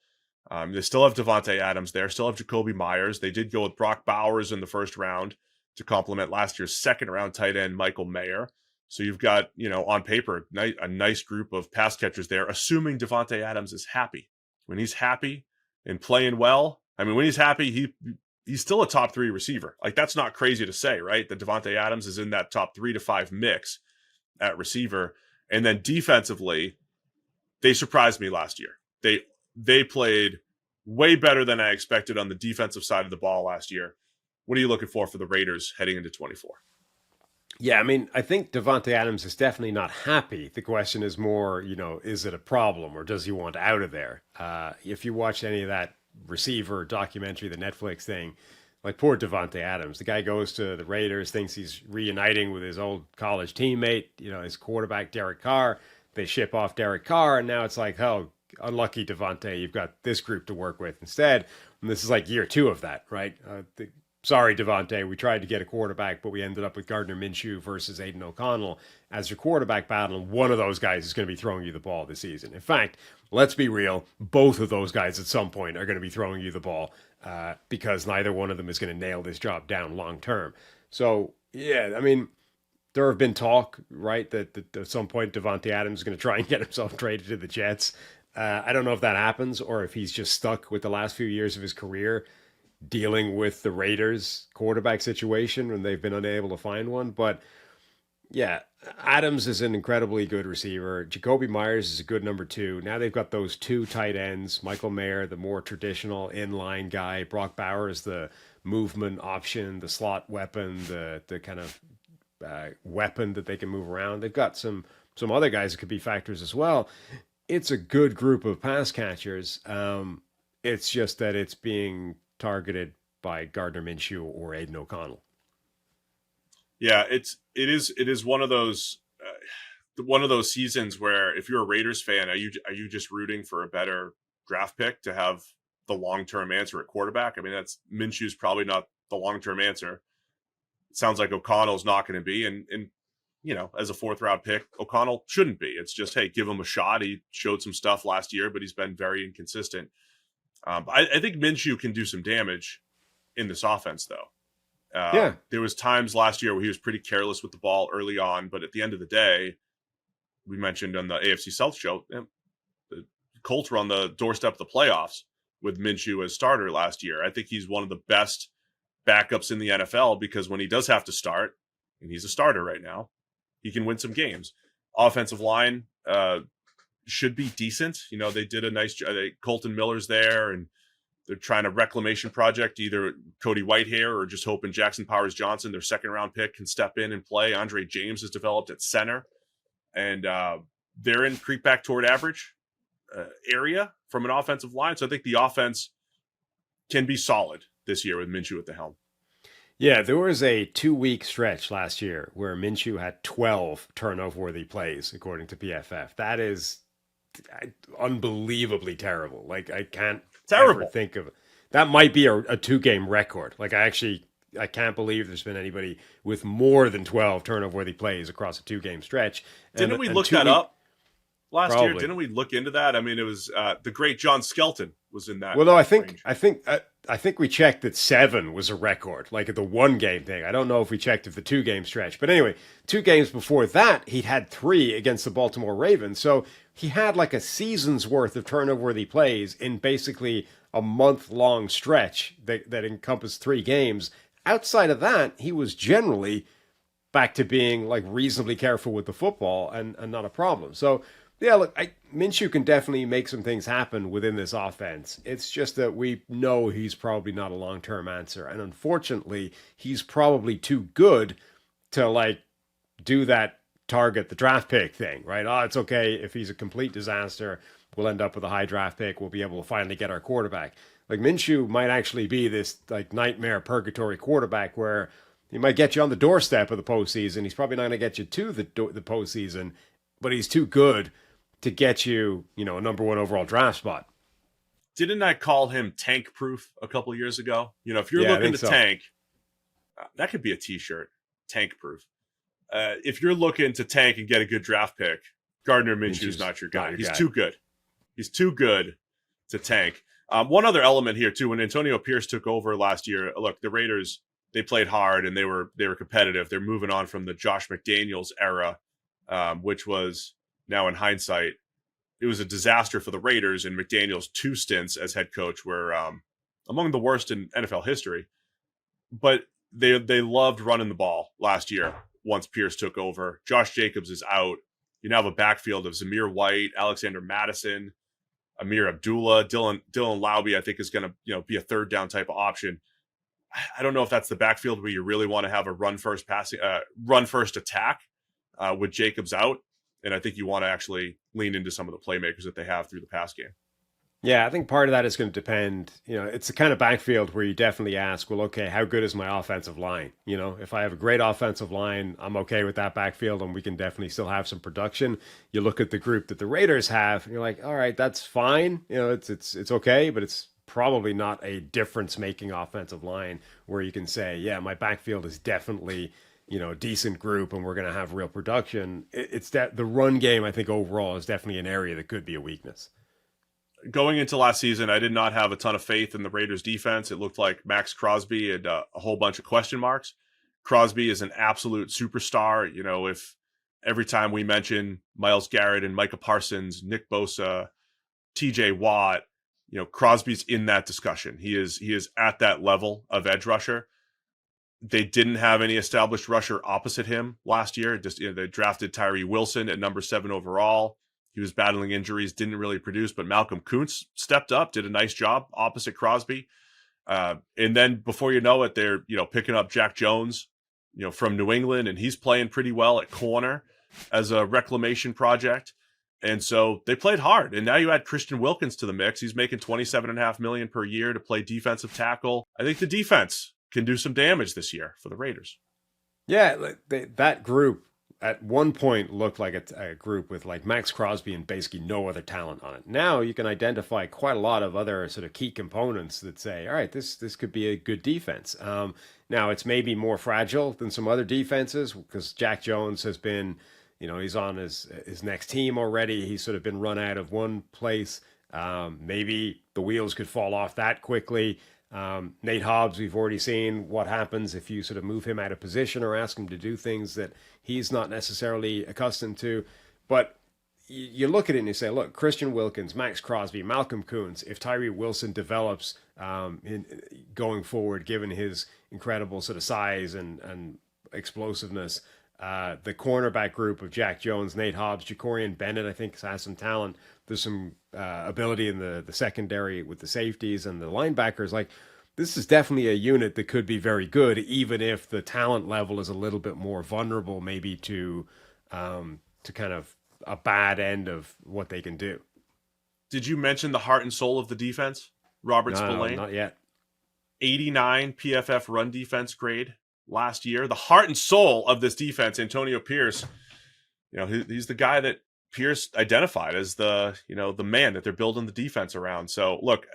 They still have Devontae Adams there, still have Jacoby Myers. They did go with Brock Bowers in the first round to complement last year's second-round tight end Michael Mayer. So you've got, on paper, a nice group of pass catchers there, assuming Devontae Adams is happy. When he's happy and playing well, when he's happy, he's still a top 3 receiver. Like, that's not crazy to say, right? That Devontae Adams is in that top 3 to 5 mix at receiver. And then defensively, they surprised me last year. They played way better than I expected on the defensive side of the ball last year. What are you looking for the Raiders heading into 24? Yeah, I think Devontae Adams is definitely not happy. The question is more, is it a problem or does he want out of there? If you watch any of that receiver documentary, the Netflix thing, like poor Devontae Adams, the guy goes to the Raiders, thinks he's reuniting with his old college teammate, his quarterback, Derek Carr. They ship off Derek Carr, and now it's like, oh, unlucky Devontae, you've got this group to work with instead. And this is like year 2 of that, right? Sorry, Devontae, we tried to get a quarterback, but we ended up with Gardner Minshew versus Aiden O'Connell as your quarterback battle, and one of those guys is going to be throwing you the ball this season. In fact, let's be real, both of those guys at some point are going to be throwing you the ball because neither one of them is going to nail this job down long term. So, yeah, there have been talk, right, that at some point Devontae Adams is going to try and get himself traded to the Jets. I don't know if that happens or if he's just stuck with the last few years of his career dealing with the Raiders quarterback situation when they've been unable to find one. But yeah, Adams is an incredibly good receiver. Jacoby Myers is a good number 2. Now they've got those 2 tight ends, Michael Mayer, the more traditional inline guy, Brock Bowers, the movement option, the slot weapon, the kind of weapon that they can move around. They've got some other guys that could be factors as well. It's a good group of pass catchers. It's just that it's being targeted by Gardner Minshew or Aiden O'Connell. Yeah, it is one of those seasons where if you're a Raiders fan, are you just rooting for a better draft pick to have the long-term answer at quarterback? That's Minshew's probably not the long-term answer. It sounds like O'Connell's not going to be, and as a 4th-round pick, O'Connell shouldn't be. It's just, hey, give him a shot. He showed some stuff last year, but he's been very inconsistent. I think Minshew can do some damage in this offense, though. There was times last year where he was pretty careless with the ball early on, but at the end of the day, we mentioned on the AFC South show, the Colts were on the doorstep of the playoffs with Minshew as starter last year. I think he's one of the best backups in the NFL, because when he does have to start, and he's a starter right now, he can win some games. Offensive line should be decent. They did a nice job. Colton Miller's there, and they're trying a reclamation project, either Cody Whitehair or just hoping Jackson Powers Johnson, their second round pick, can step in and play. Andre James has developed at center, and they're in creep back toward average area from an offensive line. So I think the offense can be solid this year with Minshew at the helm. Yeah, there was a 2-week stretch last year where Minshew had 12 turnover-worthy plays, according to PFF. That is unbelievably terrible. Like, I can't ever think of it. That might be a 2-game record. Like, I can't believe there's been anybody with more than 12 turnover-worthy plays across a 2-game stretch. Didn't we look that up last year? Didn't we look into that? I mean, it was the great John Skelton was in that. Well, no, I think we checked that 7 was a record, like at the 1-game thing. I don't know if we checked if the 2-game stretch, but anyway, 2 games before that, he'd had 3 against the Baltimore Ravens. So he had like a season's worth of turnover-worthy plays in basically a month-long stretch that encompassed 3 games. Outside of that, he was generally back to being like reasonably careful with the football and not a problem. So yeah, look, Minshew can definitely make some things happen within this offense. It's just that we know he's probably not a long-term answer. And unfortunately, he's probably too good to like do that target the draft pick thing, right? Oh, it's okay if he's a complete disaster. We'll end up with a high draft pick. We'll be able to finally get our quarterback. Like Minshew might actually be this like nightmare purgatory quarterback where he might get you on the doorstep of the postseason. He's probably not going to get you to the postseason, but he's too good to get you, a number 1 overall draft spot. Didn't I call him tank proof a couple of years ago? If you're looking to tank, that could be a t-shirt, tank proof. If you're looking to tank and get a good draft pick, Gardner Minshew's not your guy. He's too good. He's too good to tank. One other element here too, when Antonio Pierce took over last year, look, the Raiders, they played hard and they were competitive. They're moving on from the Josh McDaniels era, which was, now in hindsight, it was a disaster for the Raiders, and McDaniels' 2 stints as head coach were among the worst in NFL history. But they loved running the ball last year once Pierce took over. Josh Jacobs is out. You now have a backfield of Zamir White, Alexander Madison, Amir Abdullah, Dylan Laube, I think is going to be a third down type of option. I don't know if that's the backfield where you really want to have a run first attack with Jacobs out. And I think you want to actually lean into some of the playmakers that they have through the pass game. Yeah, I think part of that is going to depend. It's the kind of backfield where you definitely ask, well, okay, how good is my offensive line? If I have a great offensive line, I'm okay with that backfield, and we can definitely still have some production. You look at the group that the Raiders have, and you're like, all right, that's fine. It's okay, but it's probably not a difference-making offensive line where you can say, yeah, my backfield is definitely a decent group and we're going to have real production. It's that the run game, I think overall is definitely an area that could be a weakness. Going into last season, I did not have a ton of faith in the Raiders defense. It looked like Max Crosby had a whole bunch of question marks. Crosby is an absolute superstar. If every time we mention Myles Garrett and Micah Parsons, Nick Bosa, TJ Watt, Crosby's in that discussion. He is at that level of edge rusher. They didn't have any established rusher opposite him last year. They drafted Tyree Wilson at number 7 overall. He was battling injuries, didn't really produce, but Malcolm Kuntz stepped up, did a nice job opposite Crosby. And then before you know it, they're picking up Jack Jones, from New England, and he's playing pretty well at corner as a reclamation project. And so they played hard. And now you add Christian Wilkins to the mix. He's making $27.5 million per year to play defensive tackle. I think the defense can do some damage this year for the Raiders. Yeah, that group at one point looked like a group with like Max Crosby and basically no other talent on it. Now you can identify quite a lot of other sort of key components that say, all right, this could be a good defense. Now it's maybe more fragile than some other defenses because Jack Jones has been, he's on his next team already. He's sort of been run out of one place. Maybe the wheels could fall off that quickly. Nate Hobbs, we've already seen what happens if you sort of move him out of position or ask him to do things that he's not necessarily accustomed to. But you look at it and you say, look, Christian Wilkins, Max Crosby, Malcolm Kuntz, if Tyree Wilson develops going forward, given his incredible sort of size and explosiveness, the cornerback group of Jack Jones, Nate Hobbs, Jacorian Bennett, I think has some talent. There's some ability in the secondary with the safeties and the linebackers. Like, this is definitely a unit that could be very good, even if the talent level is a little bit more vulnerable, maybe to kind of a bad end of what they can do. Did you mention the heart and soul of the defense, Robert No, Spillane? not yet. 89 PFF run defense grade last year. The heart and soul of this defense, Antonio Pierce, he's the guy that Pierce identified as the man that they're building the defense around. So look,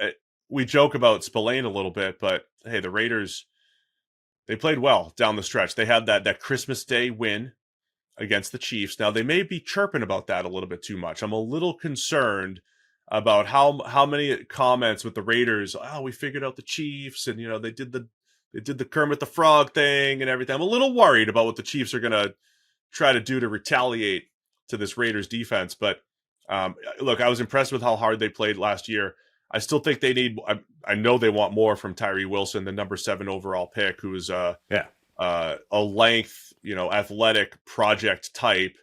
we joke about Spillane a little bit, but hey, the Raiders, they played well down the stretch. They had that Christmas Day win against the Chiefs. Now, they may be chirping about that a little bit too much. I'm a little concerned about how many comments with the Raiders, we figured out the Chiefs, and they did the Kermit the Frog thing and everything. I'm a little worried about what the Chiefs are going to try to do to retaliate to this Raiders defense. But look, I was impressed with how hard they played last year. I still think they need, I know they want more from Tyree Wilson, the number 7 overall pick, who is a length, athletic project type,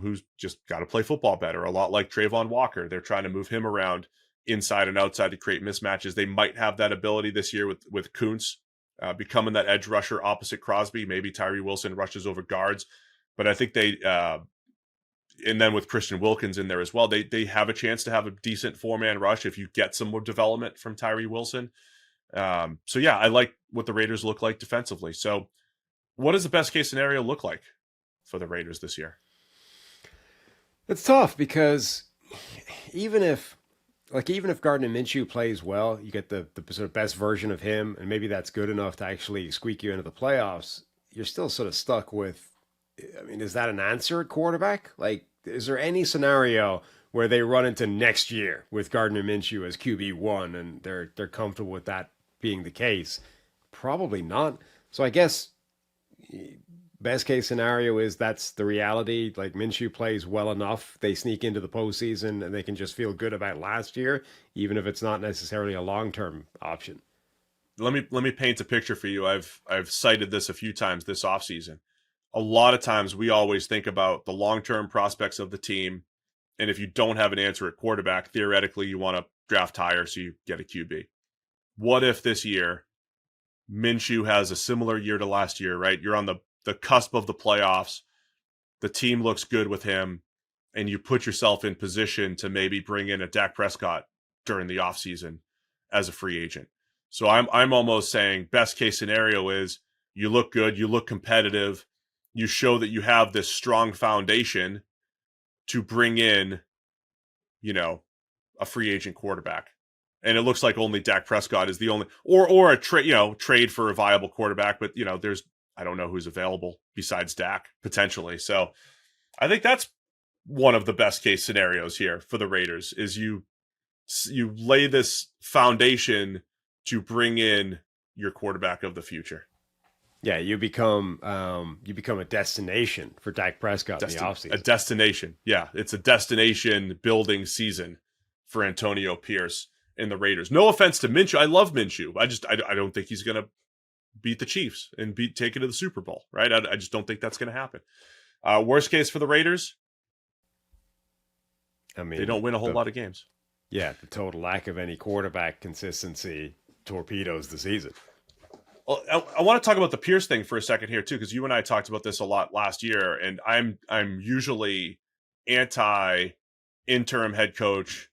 who's just got to play football better, a lot like Trayvon Walker. They're trying to move him around inside and outside to create mismatches. They might have that ability this year with Kuntz becoming that edge rusher opposite Crosby. Maybe Tyree Wilson rushes over guards, but I think they, and then with Christian Wilkins in there as well, they have a chance to have a decent 4-man rush if you get some more development from Tyree Wilson. So yeah, I like what the Raiders look like defensively. So what does the best case scenario look like for the Raiders this year? It's tough because even if Gardner Minshew plays well, you get the sort of best version of him, and maybe that's good enough to actually squeak you into the playoffs. You're still sort of stuck with, is that an answer at quarterback? Like, is there any scenario where they run into next year with Gardner Minshew as QB1 and they're comfortable with that being the case? Probably not. So I guess best case scenario is that's the reality. Like, Minshew plays well enough, they sneak into the postseason and they can just feel good about last year, even if it's not necessarily a long-term option. Let me paint a picture for you. I've cited this a few times this offseason. A lot of times we always think about the long-term prospects of the team, and if you don't have an answer at quarterback, theoretically you want to draft higher so you get a QB. What if this year Minshew has a similar year to last year, right? You're on the cusp of the playoffs. The team looks good with him, and you put yourself in position to maybe bring in a Dak Prescott during the offseason as a free agent. So I'm almost saying best case scenario is you look good, you look competitive, you show that you have this strong foundation to bring in, a free agent quarterback. And it looks like only Dak Prescott is the only, or a trade for a viable quarterback. But, there's, I don't know who's available besides Dak potentially. So I think that's one of the best case scenarios here for the Raiders is you lay this foundation to bring in your quarterback of the future. Yeah, you become a destination for Dak Prescott in the offseason. A destination. Yeah, it's a destination building season for Antonio Pierce and the Raiders. No offense to Minshew. I love Minshew. I don't think he's going to beat the Chiefs and take it to the Super Bowl, right? I just don't think that's going to happen. Worst case for the Raiders, they don't win a whole lot of games. Yeah, the total lack of any quarterback consistency torpedoes the season. Well, I want to talk about the Pierce thing for a second here too, because you and I talked about this a lot last year, and I'm usually anti interim head coach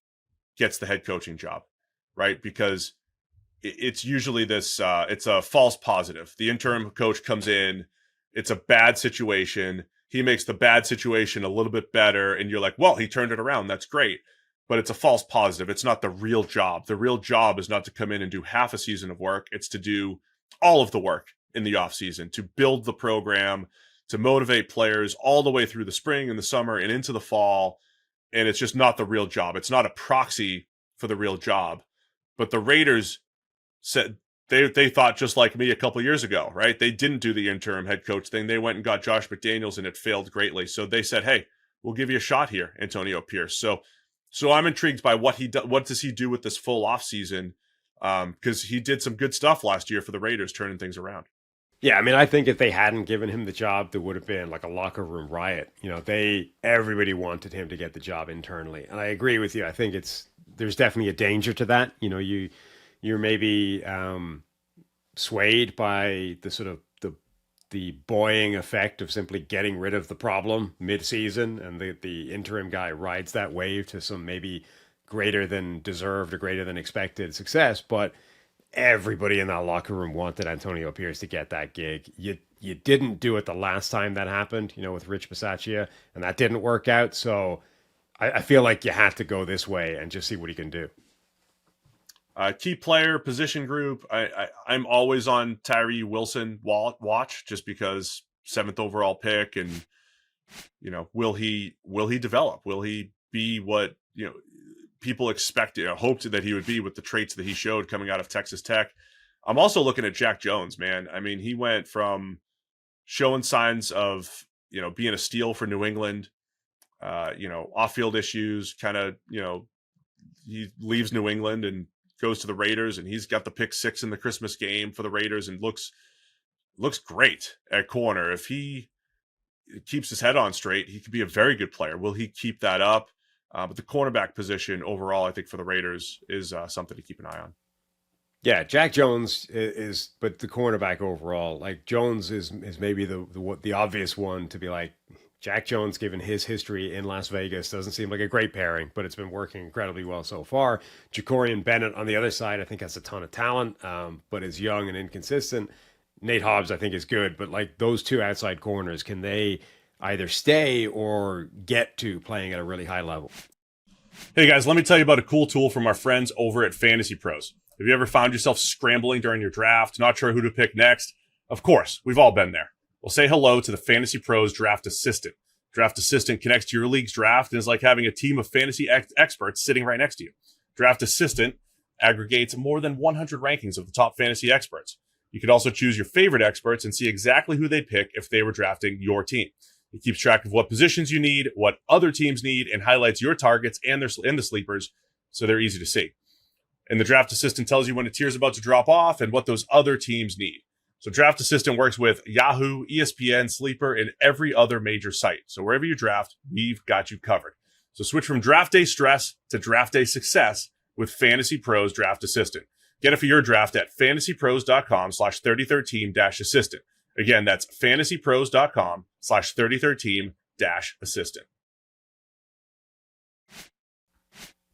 gets the head coaching job, right? Because it's usually this it's a false positive. The interim coach comes in, it's a bad situation, he makes the bad situation a little bit better, and you're like, well, he turned it around, that's great. But it's a false positive. It's not the real job. The real job is not to come in and do half a season of work. It's to do all of the work in the offseason, to build the program, to motivate players all the way through the spring and the summer and into the fall. And it's just not the real job. It's not a proxy for the real job. But the Raiders said they thought just like me a couple of years ago, right? They didn't do the interim head coach thing. They went and got Josh McDaniels and it failed greatly. So they said, hey, we'll give you a shot here, Antonio Pierce. So I'm intrigued by what does he do with this full offseason, because he did some good stuff last year for the Raiders, turning things around. Yeah, I mean, I think if they hadn't given him the job, there would have been like a locker room riot. Everybody wanted him to get the job internally, and I agree with you. I think there's definitely a danger to that. You're maybe swayed by the sort of the buoying effect of simply getting rid of the problem mid-season, and the interim guy rides that wave to some maybe greater than deserved or greater than expected success, but everybody in that locker room wanted Antonio Pierce to get that gig. You didn't do it the last time that happened, with Rich Bisaccia, and that didn't work out. So I feel like you had to go this way and just see what he can do. Key player, position group. I'm always on Tyree Wilson watch, just because 7th overall pick, and will he develop? Will he be what people expected, hoped that he would be with the traits that he showed coming out of Texas Tech? I'm also looking at Jack Jones, man. I mean, he went from showing signs of, being a steal for New England, off-field issues, kind of, he leaves New England and goes to the Raiders, and he's got the pick 6 in the Christmas game for the Raiders and looks great at corner. If he keeps his head on straight, he could be a very good player. Will he keep that up? But the cornerback position overall, I think, for the Raiders is something to keep an eye on. Yeah, Jack Jones is, but the cornerback overall, like Jones is maybe the obvious one to be like, Jack Jones, given his history in Las Vegas, doesn't seem like a great pairing, but it's been working incredibly well so far. Jacorian Bennett on the other side, I think, has a ton of talent, but is young and inconsistent. Nate Hobbs, I think, is good, but like those two outside corners, can they either stay or get to playing at a really high level? Hey guys, let me tell you about a cool tool from our friends over at Fantasy Pros. Have you ever found yourself scrambling during your draft, not sure who to pick next? Of course, we've all been there. Well, say hello to the Fantasy Pros Draft Assistant. Draft Assistant connects to your league's draft and is like having a team of fantasy experts sitting right next to you. Draft Assistant aggregates more than 100 rankings of the top fantasy experts. You could also choose your favorite experts and see exactly who they'd pick if they were drafting your team. It keeps track of what positions you need, what other teams need, and highlights your targets and the sleepers, so they're easy to see. And the Draft Assistant tells you when a tier is about to drop off and what those other teams need. So Draft Assistant works with Yahoo, ESPN, Sleeper, and every other major site. So wherever you draft, we've got you covered. So switch from draft day stress to draft day success with Fantasy Pros Draft Assistant. Get it for your draft at fantasypros.com/3013-assistant. Again, that's fantasypros.com/3013-assistant.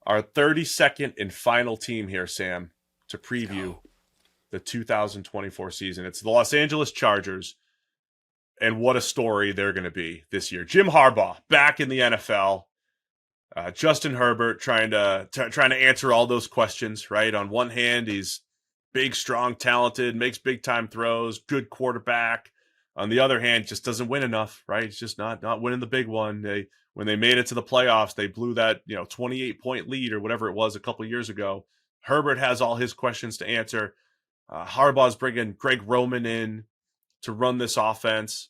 Our 32nd and final team here, Sam, to preview the 2024 season. It's the Los Angeles Chargers, and what a story they're going to be this year. Jim Harbaugh back in the NFL. Justin Herbert trying to answer all those questions, right? On one hand, he's big, strong, talented, makes big time throws, good quarterback. On the other hand, just doesn't win enough, right? He's just not winning the big one. When they made it to the playoffs, they blew that 28-point lead or whatever it was a couple of years ago. Herbert has all his questions to answer. Harbaugh's bringing Greg Roman in to run this offense.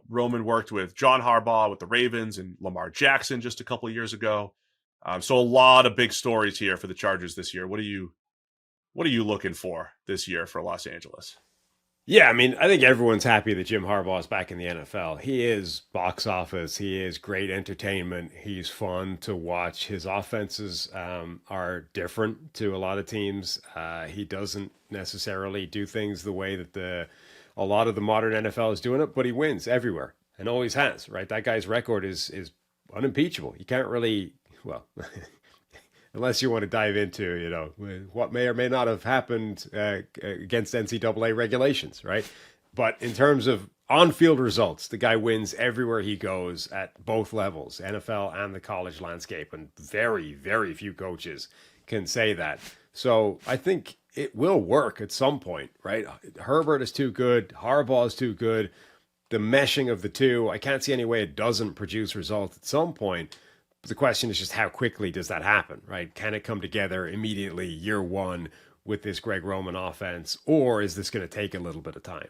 Roman worked with John Harbaugh with the Ravens and Lamar Jackson just a couple of years ago. So a lot of big stories here for the Chargers this year. What are you looking for this year for Los Angeles? Yeah, I mean, I think everyone's happy that Jim Harbaugh is back in the NFL. He is box office. He is great entertainment. He's fun to watch. His offenses are different to a lot of teams. He doesn't necessarily do things the way that a lot of the modern NFL is doing it, but he wins everywhere and always has, right? That guy's record is unimpeachable. You can't really, well, unless you want to dive into, what may or may not have happened against NCAA regulations, right? But in terms of on-field results, the guy wins everywhere he goes at both levels, NFL and the college landscape, and very, very few coaches can say that. So I think it will work at some point, right? Herbert is too good. Harbaugh is too good. The meshing of the two, I can't see any way it doesn't produce results at some point. The question is just how quickly does that happen, right? Can it come together immediately, year one, with this Greg Roman offense, or is this going to take a little bit of time?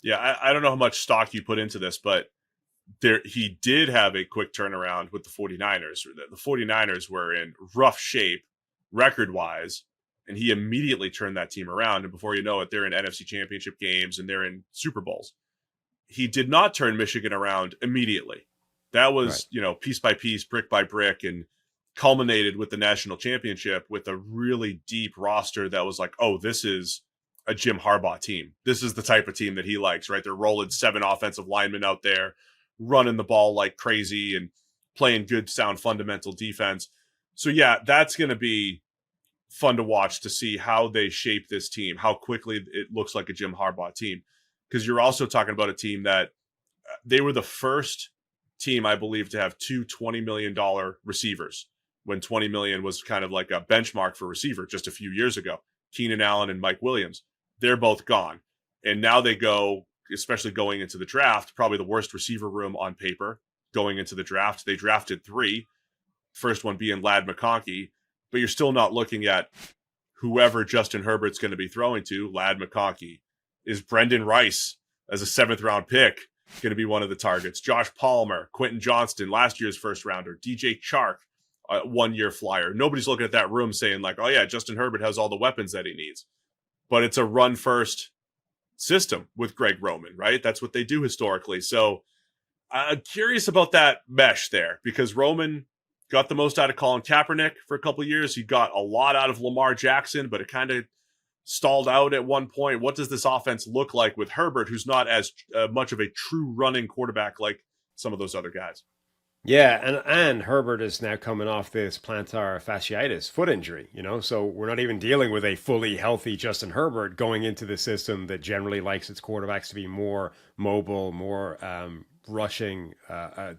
Yeah, I don't know how much stock you put into this, but he did have a quick turnaround with the 49ers. The 49ers were in rough shape record-wise, and he immediately turned that team around. And before you know it, they're in NFC championship games and they're in Super Bowls. He did not turn Michigan around immediately. That was, Right. piece by piece, brick by brick, and culminated with the national championship with a really deep roster that was like, oh, this is a Jim Harbaugh team. This is the type of team that he likes, right? They're rolling 7 offensive linemen out there, running the ball like crazy and playing good, sound, fundamental defense. So, yeah, that's going to be fun to watch to see how they shape this team, how quickly it looks like a Jim Harbaugh team. Because you're also talking about a team that they were the first team, I believe, to have two $20 million receivers when 20 million was kind of like a benchmark for receiver just a few years ago. Keenan Allen and Mike Williams, they're both gone. And now they go, especially going into the draft, probably the worst receiver room on paper going into the draft. They drafted 3, first one being Ladd McConkey, but you're still not looking at whoever Justin Herbert's going to be throwing to, Ladd McConkey. Is Brendan Rice as a 7th round pick going to be one of the targets? Josh Palmer, Quentin Johnston, last year's first rounder, DJ Chark, 1-year flyer. Nobody's looking at that room saying like, oh yeah, Justin Herbert has all the weapons that he needs. But it's a run first system with Greg Roman, right? That's what they do historically. So I'm curious about that mesh there because Roman got the most out of Colin Kaepernick for a couple of years. He got a lot out of Lamar Jackson, but it kind of stalled out at one point. What does this offense look like with Herbert, who's not as much of a true running quarterback like some of those other guys? Yeah, and Herbert is now coming off this plantar fasciitis foot injury, so we're not even dealing with a fully healthy Justin Herbert going into the system that generally likes its quarterbacks to be more mobile, more rushing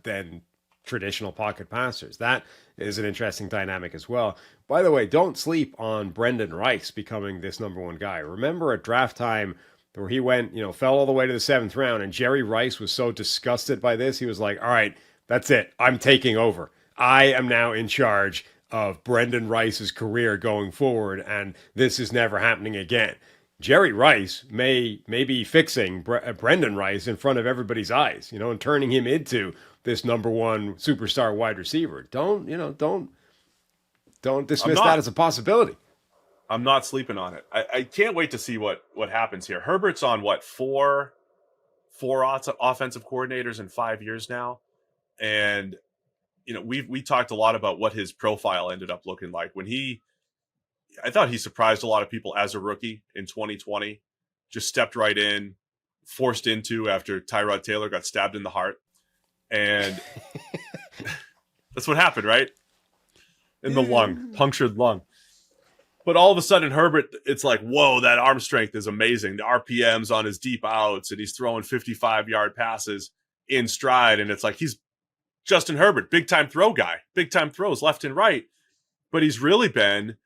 than traditional pocket passers. That is an interesting dynamic as well. By the way, don't sleep on Brendan Rice becoming this number 1 guy. Remember at draft time where he went, fell all the way to the 7th round, and Jerry Rice was so disgusted by this, he was like, all right, that's it. I'm taking over. I am now in charge of Brendan Rice's career going forward, and this is never happening again. Jerry Rice may be fixing Brendan Rice in front of everybody's eyes, and turning him into this number 1 superstar wide receiver. Don't dismiss that as a possibility. I'm not sleeping on it. I can't wait to see what happens here. Herbert's on four offensive coordinators in 5 years now. And, we talked a lot about what his profile ended up looking like I thought he surprised a lot of people as a rookie in 2020, just stepped right in, forced into after Tyrod Taylor got stabbed in the heart. And that's what happened, right? In the lung, punctured lung. But all of a sudden, Herbert, it's like, whoa, that arm strength is amazing. The RPM's on his deep outs, and he's throwing 55-yard passes in stride. And it's like, he's Justin Herbert, big-time throw guy, big-time throws left and right. But he's really been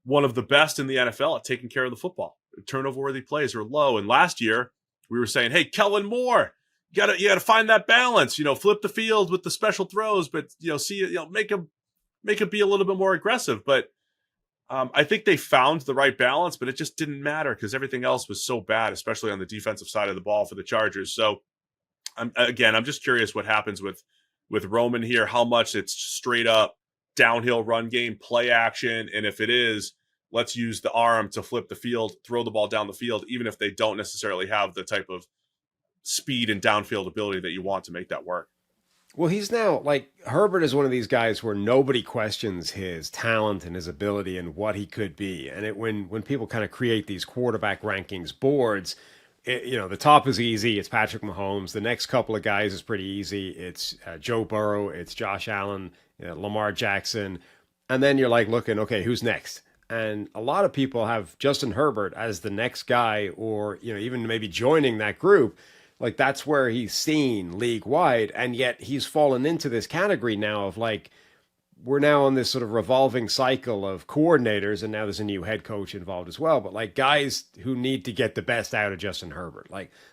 one of the best in the NFL at taking care of the football. Turnover-worthy plays are low. And last year, we were saying, hey, Kellen Moore, you gotta find that balance. Flip the field with the special throws, but make him be a little bit more aggressive. But I think they found the right balance, but it just didn't matter because everything else was so bad, especially on the defensive side of the ball for the Chargers. So I'm just curious what happens with Roman here, how much it's straight up downhill run game, play action. And if it is, let's use the arm to flip the field, throw the ball down the field, even if they don't necessarily have the type of speed and downfield ability that you want to make that work. Well, he's now Herbert is one of these guys where nobody questions his talent and his ability and what he could be. And when people kind of create these quarterback rankings boards, the top is easy. It's Patrick Mahomes. The next couple of guys is pretty easy. It's Joe Burrow. It's Josh Allen, Lamar Jackson. And then you're looking, okay, who's next? And a lot of people have Justin Herbert as the next guy, or, even maybe joining that group. That's where he's seen league wide. And yet he's fallen into this category now of we're now on this sort of revolving cycle of coordinators, and now there's a new head coach involved as well. But guys who need to get the best out of Justin Herbert.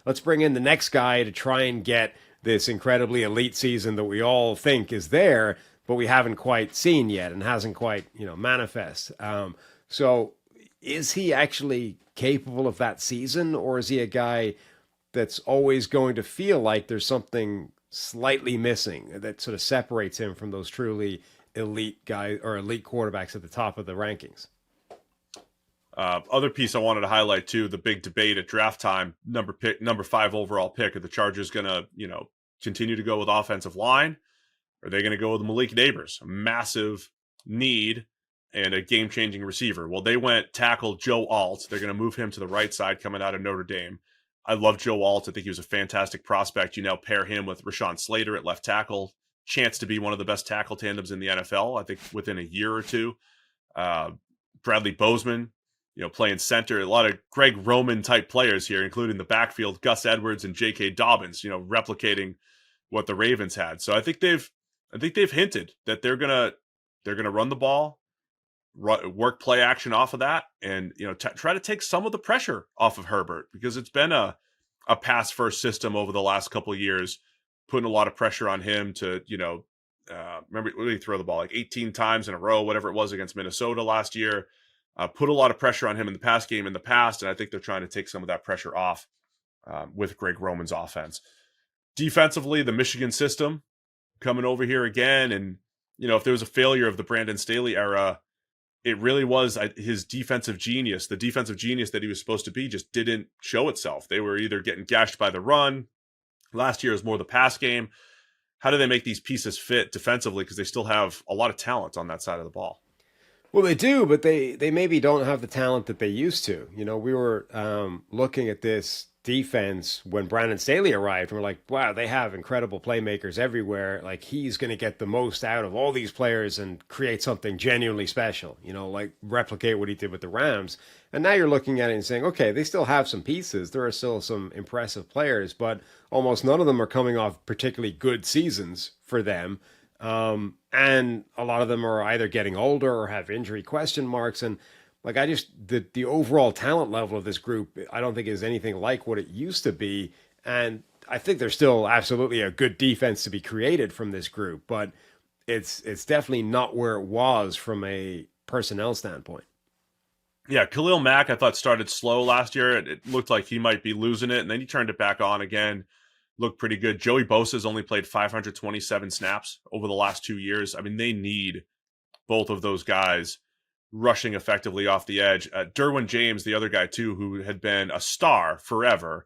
Let's bring in the next guy to try and get this incredibly elite season that we all think is there, but we haven't quite seen yet and hasn't quite, manifest. So is he actually capable of that season, or is he a guy that's always going to feel like there's something slightly missing that sort of separates him from those truly elite guys or elite quarterbacks at the top of the rankings. Other piece I wanted to highlight too, the big debate at draft time, number 5 overall pick. Are the Chargers going to, continue to go with offensive line? Or are they going to go with Malik Neighbors, a massive need and a game-changing receiver? Well, they went tackle Joe Alt. They're going to move him to the right side coming out of Notre Dame. I love Joe Alt. I think he was a fantastic prospect. You now pair him with Rashawn Slater at left tackle. Chance to be one of the best tackle tandems in the NFL, I think, within a year or two. Bradley Bozeman, playing center. A lot of Greg Roman type players here, including the backfield, Gus Edwards and J.K. Dobbins, replicating what the Ravens had. So I think they've hinted that they're gonna run the ball, work play action off of that, and try to take some of the pressure off of Herbert, because it's been a pass first system over the last couple of years, putting a lot of pressure on him to remember, when did he throw the ball like 18 times in a row, whatever it was, against Minnesota last year. Put a lot of pressure on him in the pass game in the past, and I think they're trying to take some of that pressure off with Greg Roman's offense. Defensively, the Michigan system coming over here again, and if there was a failure of the Brandon Staley era, it really was his defensive genius. The defensive genius that he was supposed to be just didn't show itself. They were either getting gashed by the run. Last year was more the pass game. How do they make these pieces fit defensively? Because they still have a lot of talent on that side of the ball. Well, they do, but they maybe don't have the talent that they used to. We were looking at this defense when Brandon Staley arrived, and we're like, wow, they have incredible playmakers everywhere. Like, he's going to get the most out of all these players and create something genuinely special, like replicate what he did with the Rams. And now you're looking at it and saying, okay, they still have some pieces. There are still some impressive players, but almost none of them are coming off particularly good seasons for them. And a lot of them are either getting older or have injury question marks. And like, the overall talent level of this group, I don't think is anything like what it used to be. And I think there's still absolutely a good defense to be created from this group, but it's definitely not where it was from a personnel standpoint. Yeah, Khalil Mack, I thought, started slow last year. It looked like he might be losing it, and then he turned it back on again. Looked pretty good. Joey Bosa's only played 527 snaps over the last 2 years. I mean, they need both of those guys rushing effectively off the edge. Derwin James, the other guy too, who had been a star forever,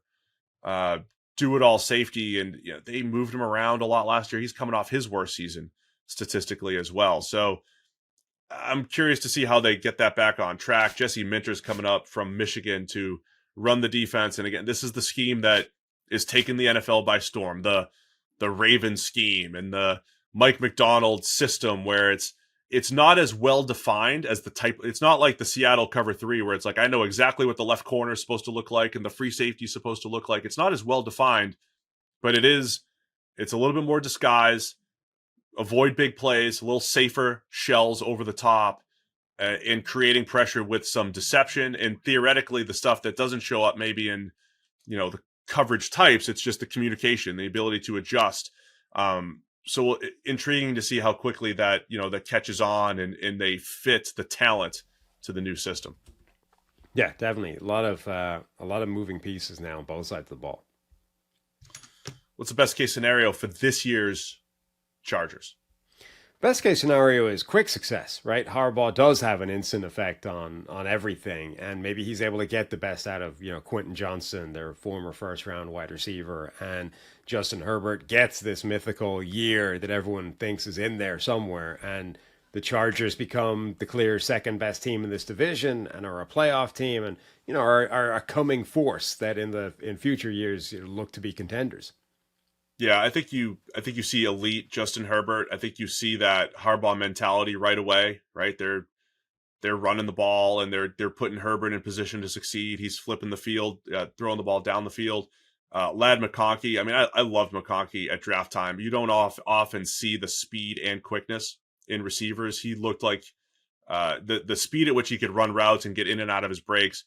do-it-all safety, and they moved him around a lot last year. He's coming off his worst season statistically as well. So I'm curious to see how they get that back on track. Jesse Minter's coming up from Michigan to run the defense, and again, this is the scheme that is taking the NFL by storm. The Ravens scheme and the Mike Macdonald system, where it's not as well defined as the type. It's not like the Seattle cover 3 where it's like, I know exactly what the left corner is supposed to look like and the free safety is supposed to look like. It's not as well defined, but it's a little bit more disguise, avoid big plays, a little safer shells over the top, in creating pressure with some deception, and theoretically the stuff that doesn't show up maybe in, the coverage types. It's just the communication, the ability to adjust. So intriguing to see how quickly that catches on and they fit the talent to the new system. Yeah, definitely a lot of moving pieces now on both sides of the ball. What's the best case scenario for this year's Chargers? Best case scenario is quick success, right? Harbaugh does have an instant effect on everything, and maybe he's able to get the best out of, Quentin Johnston, their former first-round wide receiver, and Justin Herbert gets this mythical year that everyone thinks is in there somewhere, and the Chargers become the clear second-best team in this division and are a playoff team and, are a coming force that in future years look to be contenders. Yeah, I think you see elite Justin Herbert. I think you see that Harbaugh mentality right away, right? They're running the ball and they're putting Herbert in position to succeed. He's flipping the field, throwing the ball down the field. Lad McConkey, I mean, I loved McConkey at draft time. You don't often see the speed and quickness in receivers. He looked like the speed at which he could run routes and get in and out of his breaks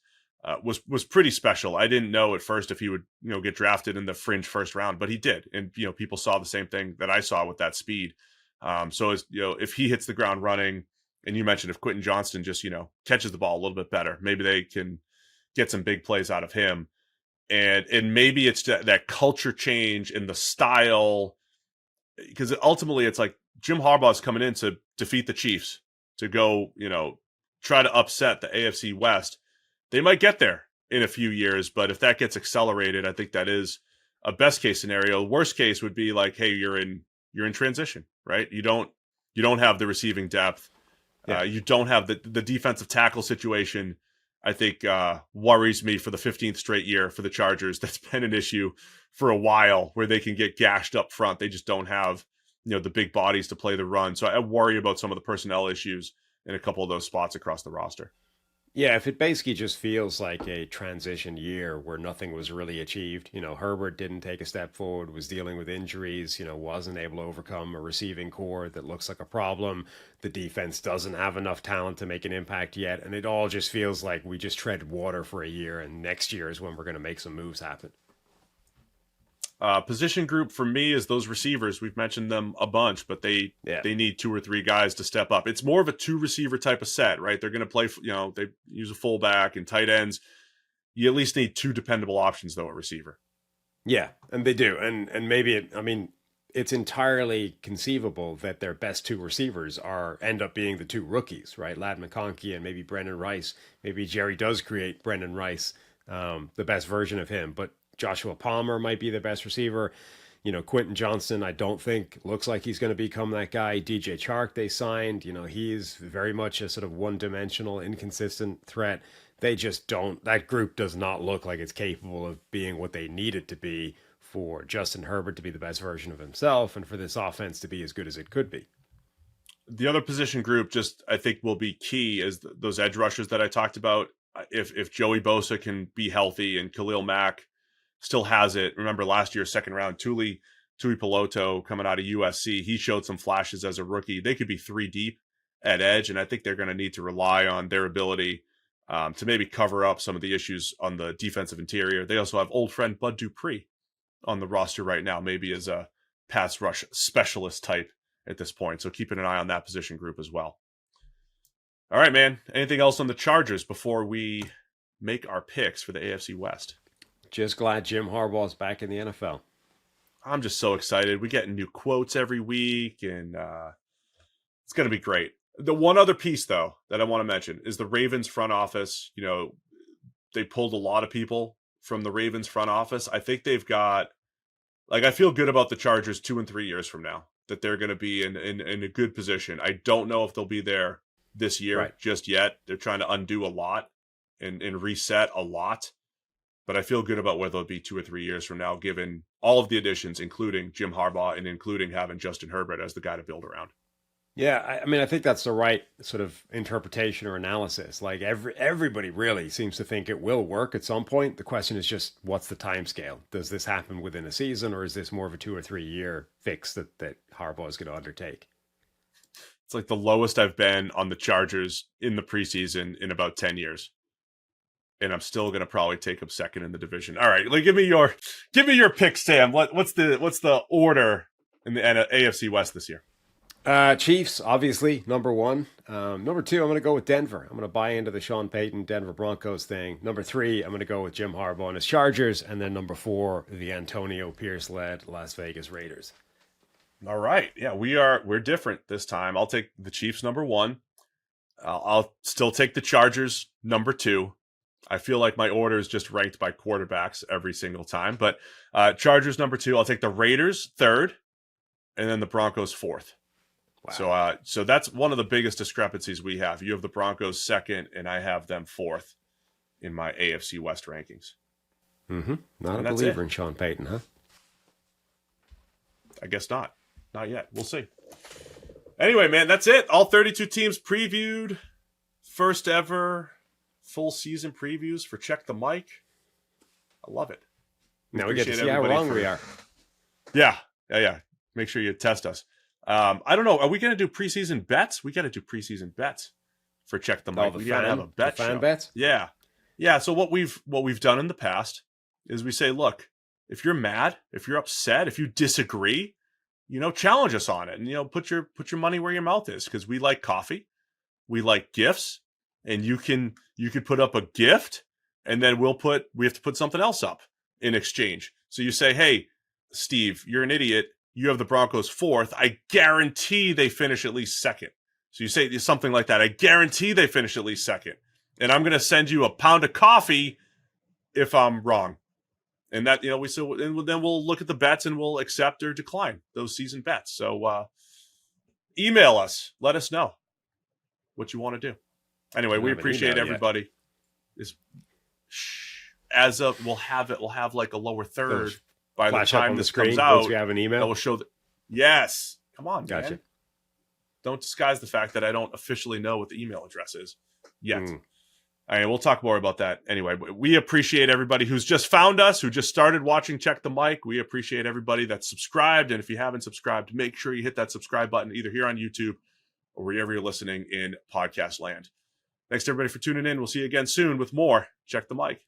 was pretty special. I didn't know at first if he would get drafted in the fringe first round, but he did, and people saw the same thing that I saw with that speed. So as if he hits the ground running, and you mentioned if Quentin Johnston just catches the ball a little bit better, maybe they can get some big plays out of him, and maybe it's that culture change in the style because ultimately it's like Jim Harbaugh's coming in to defeat the Chiefs, to go, try to upset the AFC West. They might get there in a few years, but if that gets accelerated, I think that is a best case scenario. Worst case would be like, hey, you're in transition, right? You don't have the receiving depth. Yeah. You don't have the defensive tackle situation. I think worries me for the 15th straight year for the Chargers. That's been an issue for a while, where they can get gashed up front. They just don't have, the big bodies to play the run. So I worry about some of the personnel issues in a couple of those spots across the roster. Yeah, if it basically just feels like a transition year where nothing was really achieved, Herbert didn't take a step forward, was dealing with injuries, wasn't able to overcome a receiving core that looks like a problem. The defense doesn't have enough talent to make an impact yet. And it all just feels like we just tread water for a year, and next year is when we're going to make some moves happen. Position group for me is those receivers. We've mentioned them a bunch, but they need 2 or 3 guys to step up. It's more of a 2 receiver type of set, right? They're going to play, they use a fullback and tight ends. You at least need 2 dependable options though at receiver. Yeah, and they do. And maybe it's entirely conceivable that their best 2 receivers end up being the 2 rookies, right? Ladd McConkey and maybe Brendan Rice. Maybe Jerry does create Brendan Rice, the best version of him, but Joshua Palmer might be the best receiver. Quentin Johnston, I don't think looks like he's going to become that guy. DJ Chark they signed, he's very much a sort of one-dimensional, inconsistent threat. They just don't, that group does not look like it's capable of being what they need it to be for Justin Herbert to be the best version of himself and for this offense to be as good as it could be. The other position group I think will be key is those edge rushers that I talked about. If Joey Bosa can be healthy and Khalil Mack still has it. Remember last year, second round, Tuli Peloto coming out of USC. He showed some flashes as a rookie. They could be 3 deep at edge, and I think they're going to need to rely on their ability to maybe cover up some of the issues on the defensive interior. They also have old friend Bud Dupree on the roster right now, maybe as a pass rush specialist type at this point. So keeping an eye on that position group as well. All right, man. Anything else on the Chargers before we make our picks for the AFC West? Just glad Jim Harbaugh's back in the NFL. I'm just so excited. We get new quotes every week, and it's going to be great. The one other piece, though, that I want to mention is the Ravens front office. They pulled a lot of people from the Ravens front office. I think they've got, I feel good about the Chargers 2 and 3 years from now, that they're going to be in a good position. I don't know if they'll be there this year just yet. They're trying to undo a lot and reset a lot. But I feel good about where they'll be 2 or 3 years from now, given all of the additions, including Jim Harbaugh and including having Justin Herbert as the guy to build around. Yeah, I think that's the right sort of interpretation or analysis. Like everybody really seems to think it will work at some point. The question is just, what's the time scale? Does this happen within a season, or is this more of a 2 or 3 year fix that Harbaugh is going to undertake? It's like the lowest I've been on the Chargers in the preseason in about 10 years. And I'm still going to probably take them second in the division. All right, give me your pick, Sam. What's the order in the AFC West this year? Chiefs, obviously, number 1. Number 2, I'm going to go with Denver. I'm going to buy into the Sean Payton Denver Broncos thing. Number 3, I'm going to go with Jim Harbaugh and his Chargers. And then number 4, the Antonio Pierce-led Las Vegas Raiders. All right. Yeah, we're different this time. I'll take the Chiefs number 1. I'll still take the Chargers number 2. I feel like my order is just ranked by quarterbacks every single time. But Chargers number 2. I'll take the Raiders 3rd, and then the Broncos 4th. Wow. So that's one of the biggest discrepancies we have. You have the Broncos 2nd, and I have them 4th in my AFC West rankings. Mm-hmm. Not a believer in Sean Payton, huh? I guess not. Not yet. We'll see. Anyway, man, that's it. All 32 teams previewed. First ever full season previews for Check the Mic. I love it. Now we get to see how wrong we are. Yeah. Make sure you test us. I don't know. Are we going to do preseason bets? We got to do preseason bets for Check the Mic. We got to have a bet show. Fan bets? Yeah. So what we've done in the past is we say, look, if you're mad, if you're upset, if you disagree, challenge us on it, and put your money where your mouth is, because we like coffee, we like gifts, and you could put up a gift, and then we have to put something else up in exchange. So you say, hey, Steve, you're an idiot. You have the Broncos 4th. I guarantee they finish at least 2nd. So you say something like that. I guarantee they finish at least 2nd. And I'm going to send you a pound of coffee if I'm wrong. And that, then we'll look at the bets and we'll accept or decline those season bets. So email us. Let us know what you want to do. Anyway, we appreciate everybody. We'll have like a lower third by the time this comes out. Once we have an email, that will show that. Yes, come on, gotcha. Man. Don't disguise the fact that I don't officially know what the email address is yet. All right, we'll talk more about that anyway. We appreciate everybody who's just found us, who just started watching Check the Mic. We appreciate everybody that's subscribed, and if you haven't subscribed, make sure you hit that subscribe button either here on YouTube or wherever you're listening in podcast land. Thanks to everybody for tuning in. We'll see you again soon with more Check the Mic.